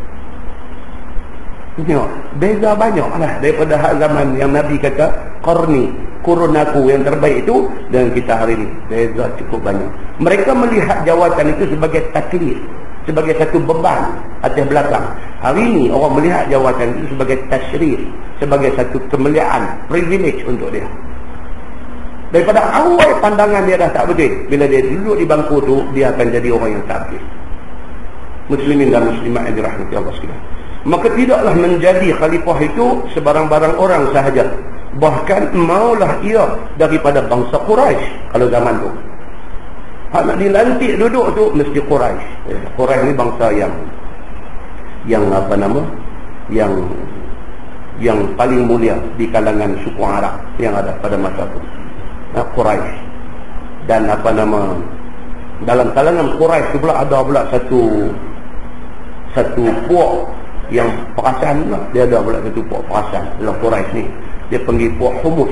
Tengok, beza banyak lah daripada hal zaman yang Nabi kata qarni, kurun aku yang terbaik itu, dengan kita hari ini beza cukup banyak. Mereka melihat jawatan itu sebagai taklif, sebagai satu beban atas belakang. Hari ini orang melihat jawatan itu sebagai tasyrif, sebagai satu kemuliaan, privilege untuk dia. Daripada awal pandangan dia dah tak betul, bila dia duduk di bangku tu, dia akan jadi orang yang tak betul. Muslimin dan muslimat yang dirahmati Allah sekalian, maka tidaklah menjadi khalifah itu sebarang-barang orang sahaja. Bahkan maulah ia daripada bangsa Quraisy kalau zaman tu. Hak nak dilantik duduk tu mesti Quraisy. Quraisy ni bangsa yang apa nama? Yang paling mulia di kalangan suku Arab yang ada pada masa tu. Quraisy. Dan apa nama? Dalam kalangan Quraisy tu pula ada pula satu puak yang perasan pula. Dia ada pula satu puak perasan dalam Quraisy ni. Dia panggil puak Humus.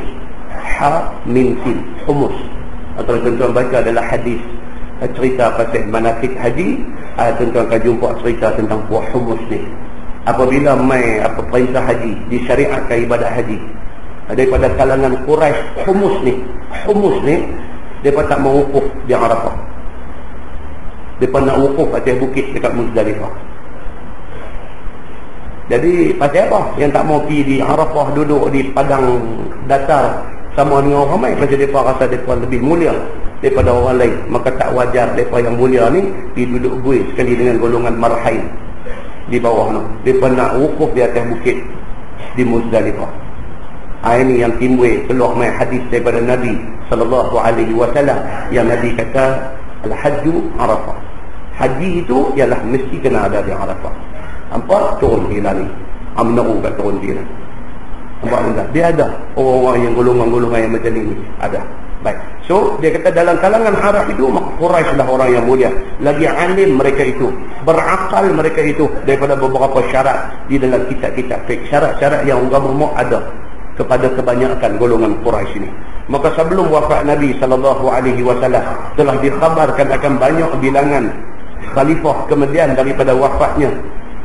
Ha min sin, Humus. Atau tuan-tuan baca adalah hadis cerita pasal manasik haji, tuan-tuan akan jumpa cerita tentang puak Humus ni. Apabila mai apa perintah haji, disyariatkan ibadat haji, daripada kalangan Quraisy, Humus ni depa tak mau wukuf di Arafah. Depa nak wukuf atas bukit dekat Muzdalifah. Jadi pasal apa yang tak mau pergi di Arafah, duduk di padang datar sama dengan orang ramai? Pasal mereka rasa mereka lebih mulia daripada orang lain. Maka tak wajar mereka yang mulia ni pergi duduk buih sekali dengan golongan marhain di bawah tu. Mereka nak wukuf di atas bukit di Muzdalifah. Ini yang timbul keluar mai hadis daripada Nabi SAW yang Nabi kata al-hajju Arafah. Haji itu ialah mesti kena ada di Arafah. Nampak turun hilal ni, amnaru kat turun hilal. Nampak tak? Dia ada orang-orang yang golongan-golongan yang macam ni ada. Baik. So dia kata dalam kalangan Arab itu Quraisy lah orang yang mulia. Lagi alim mereka itu, berakal mereka itu daripada beberapa syarat di dalam kitab-kitab fiqh. Syarat-syarat yang agama ada kepada kebanyakan golongan Quraisy ini. Maka sebelum wafat Nabi SAW telah dikhabarkan akan banyak bilangan khalifah kemudian daripada wafatnya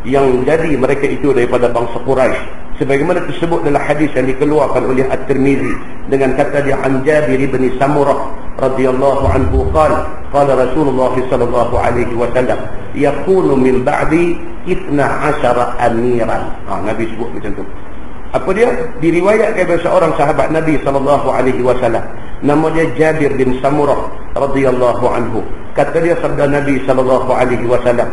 yang jadi mereka itu daripada bangsa Quraisy, sebagaimana tersebut dalam hadis yang dikeluarkan oleh At-Tirmizi dengan kata dia an Jabir bin Samurah radhiyallahu anhu qala Rasulullah sallallahu alaihi wasallam yakunu min ba'di 12 amiran. Nabi sebut macam tu. Apa dia? Diriwayatkan oleh seorang sahabat Nabi sallallahu alaihi wasallam, nama dia Jabir bin Samurah radhiyallahu anhu. Kata dia sabda Nabi sallallahu alaihi wasallam,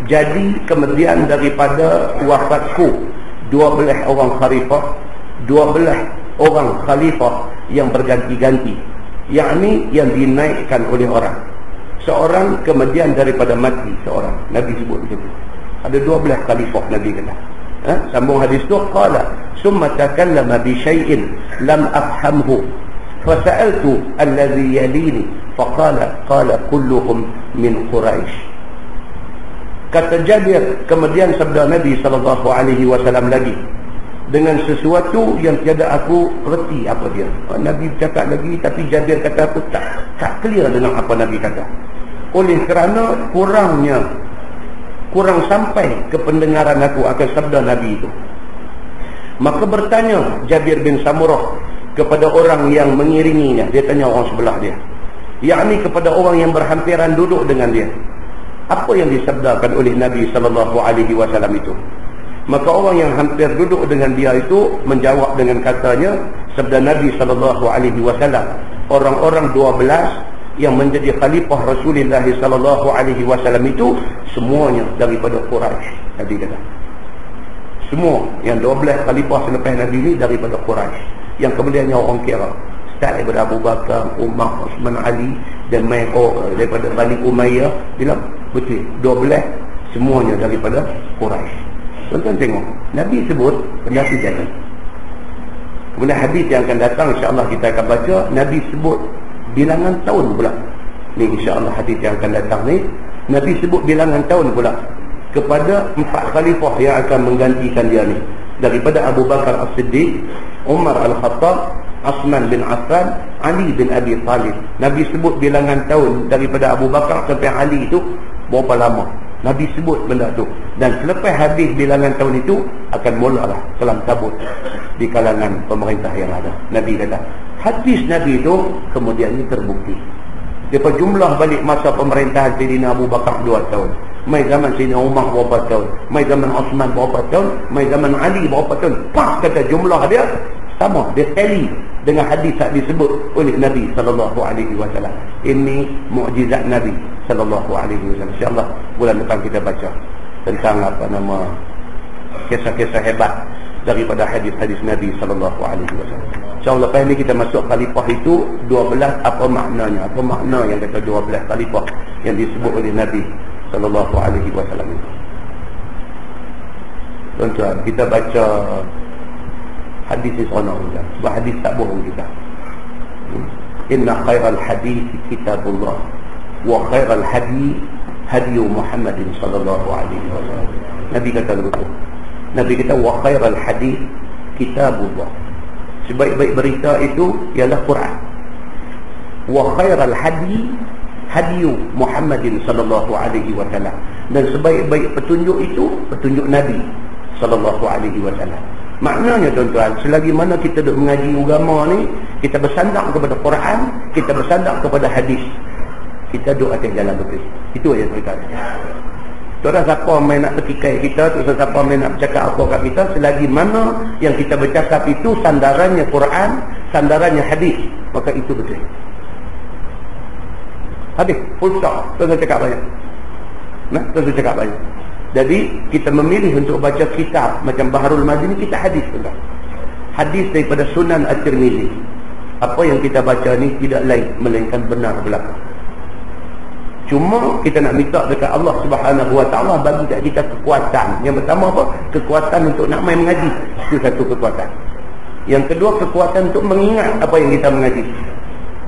jadi kemudian daripada wafatku 12 orang khalifah yang berganti-ganti, yakni yang dinaikkan oleh orang. Seorang kemudian daripada mati seorang. Nabi sebut macam tu. Ada 12 khalifah Nabi kata. Sambung hadis tu, qala summa takallama bi syai'in lam afhamhu fasa'altu alladhi yalini faqala kulluhum min Quraisy. Kata Jabir, kemudian sabda Nabi SAW lagi dengan sesuatu yang tiada aku reti apa dia. Nabi cakap lagi, tapi Jabir kata aku tak clear dengan apa Nabi kata. Oleh kerana kurang sampai ke pendengaran aku akan sabda Nabi itu. Maka bertanya Jabir bin Samurah kepada orang yang mengiringinya. Dia tanya orang sebelah dia, yakni kepada orang yang berhampiran duduk dengan dia, apa yang disabdakan oleh Nabi SAW itu. Maka orang yang hampir duduk dengan dia itu menjawab dengan katanya, sabda Nabi SAW, orang-orang 12 yang menjadi khalifah Rasulullah SAW itu semuanya daripada Quraisy. Nabi kata semua yang 12 khalifah selepas Nabi ini daripada Quraisy, yang kemudiannya orang kira start daripada Abu Bakar, Umar, Osman, Ali dan daripada Bani Umayyah. Bila betul 12 semuanya daripada Quraisy. Tuan-tuan tengok, Nabi sebut benda tu jangan. Kemudian hadis yang akan datang insya-Allah kita akan baca, Nabi sebut bilangan tahun pula. Ni insya-Allah hadis yang akan datang ni, Nabi sebut bilangan tahun pula kepada 4 khalifah yang akan menggantikan dia ni. Daripada Abu Bakar As-Siddiq, Umar Al-Khattab, Osman bin Affan, Ali bin Abi Talib. Nabi sebut bilangan tahun daripada Abu Bakar sampai Ali itu berapa lama. Nabi sebut benda tu. Dan selepas habis bilangan tahun itu akan mulalah kelam kabut di kalangan pemerintah yang ada. Nabi kata, hadis Nabi itu kemudian ini terbukti. Dia jumlah balik masa pemerintahan Sayyidina Abu Bakar 2 tahun. Mai zaman Sayyidina Umar berapa tahun. Mai zaman Osman berapa tahun. Mai zaman Ali berapa tahun. Pas kata jumlah dia sama. Dia tally dengan hadis yang disebut oleh Nabi SAW. Ini mukjizat Nabi SAW. InsyaAllah bulan depan kita baca tentang apa nama kisah-kisah hebat daripada hadis-hadis Nabi SAW. InsyaAllah lepas ini kita masuk khalifah itu 12. Apa maknanya? Apa makna yang kata 12 khalifah yang disebut oleh Nabi SAW? Tuan-tuan, kita baca hadis ni seronok juga. Sebab hadis tak bohong kita. Inna khairal hadis kitabullah wa khairal hadi hadi Muhammadin sallallahu alaihi wasallam. Nabi kata begitu. Nabi kata wa khairal hadis kitabullah. Sebaik-baik berita itu ialah Quran. Wa khairal hadi hadi Muhammadin sallallahu alaihi wasallam. Dan sebaik-baik petunjuk itu petunjuk Nabi sallallahu alaihi wasallam. Maknanya tuan-tuan, selagi mana kita duk mengaji agama ni, kita bersandar kepada Quran, kita bersandar kepada hadis, kita duk atas jalan betul. Itu yang cerita. Tuan-tuan, siapa main nak tekikai kita, tuan-tuan siapa main nak bercakap apa kat kita, selagi mana yang kita bercakap itu sandarannya Quran, sandarannya hadis, maka itu betul. Habis, full stop. Tuan-tuan cakap banyak. Nah, tuan-tuan cakap banyak. Jadi kita memilih untuk baca kitab macam Baharul Madini, kita hadis juga. Hadis daripada Sunan At-Tirmizi. Apa yang kita baca ni tidak lain melainkan benar belaka. Cuma kita nak minta dekat Allah Subhanahu Wa Taala bagi kat kita kekuatan. Yang pertama apa? Kekuatan untuk nak main mengaji. Itu satu kekuatan. Yang kedua, kekuatan untuk mengingat apa yang kita mengaji.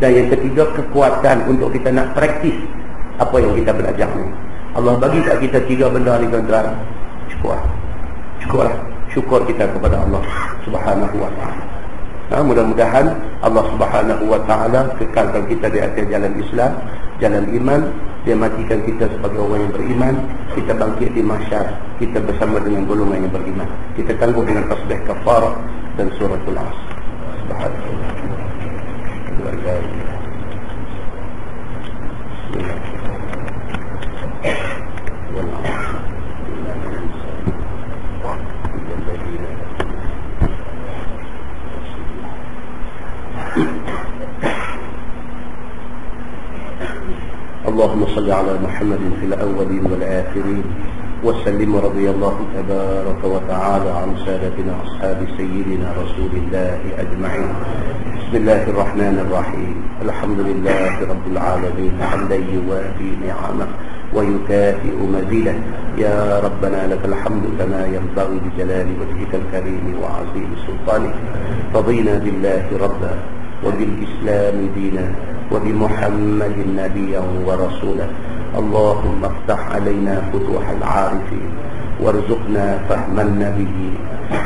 Dan yang ketiga, kekuatan untuk kita nak praktis apa yang kita belajar ni. Allah bagi kat kita 3 benda ni tuan-tuan. Syukur. Syukurlah. Syukur kita kepada Allah Subhanahu Wa Taala. Nah, mudah-mudahan Allah Subhanahu Wa Taala kekalkan kita di atas jalan Islam, jalan iman. Dia matikan kita sebagai orang yang beriman. Kita bangkit di mahsyar, kita bersama dengan golongan yang beriman. Kita tangguh dengan tasbih kafarah dan suratul Asr. Subhanallah. اللهم صل على محمد في الأولين والآخرين وسلم رضي الله تبارك وتعالى عن سادتنا أصحاب سيدنا رسول الله أجمعين. بسم الله الرحمن الرحيم. الحمد لله رب العالمين حمدا يوافي نعمه ويكافئ مزيده. يا ربنا لك الحمد كما ينبغي لجلال وجهك الكريم وعظيم سلطانك. رضينا بالله ربا وبالإسلام دينا وبمحمد نبيا ورسولا. اللهم افتح علينا فتوح العارفين وارزقنا فهم النبيين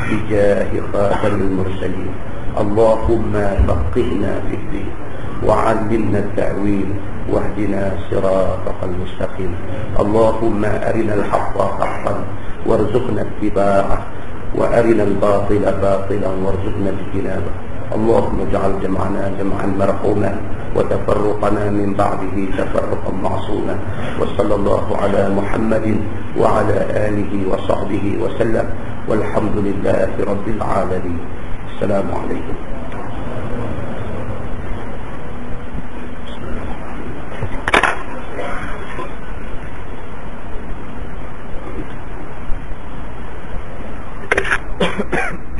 بجاه خاتم المرسلين. اللهم فقهنا في الدين وعلمنا التأويل واهدنا صراطك المستقيم. اللهم أرنا الحق حقا وارزقنا اتباعه وأرنا الباطل باطلا وارزقنا اجتنابه. اللهم اجعل جمعنا جمعا مرحوما وتفرقنا من بعده تفرقا معصوما. وصلى الله على محمد وعلى آله وصحبه وسلم والحمد لله رب العالمين. السلام عليكم. Ahem.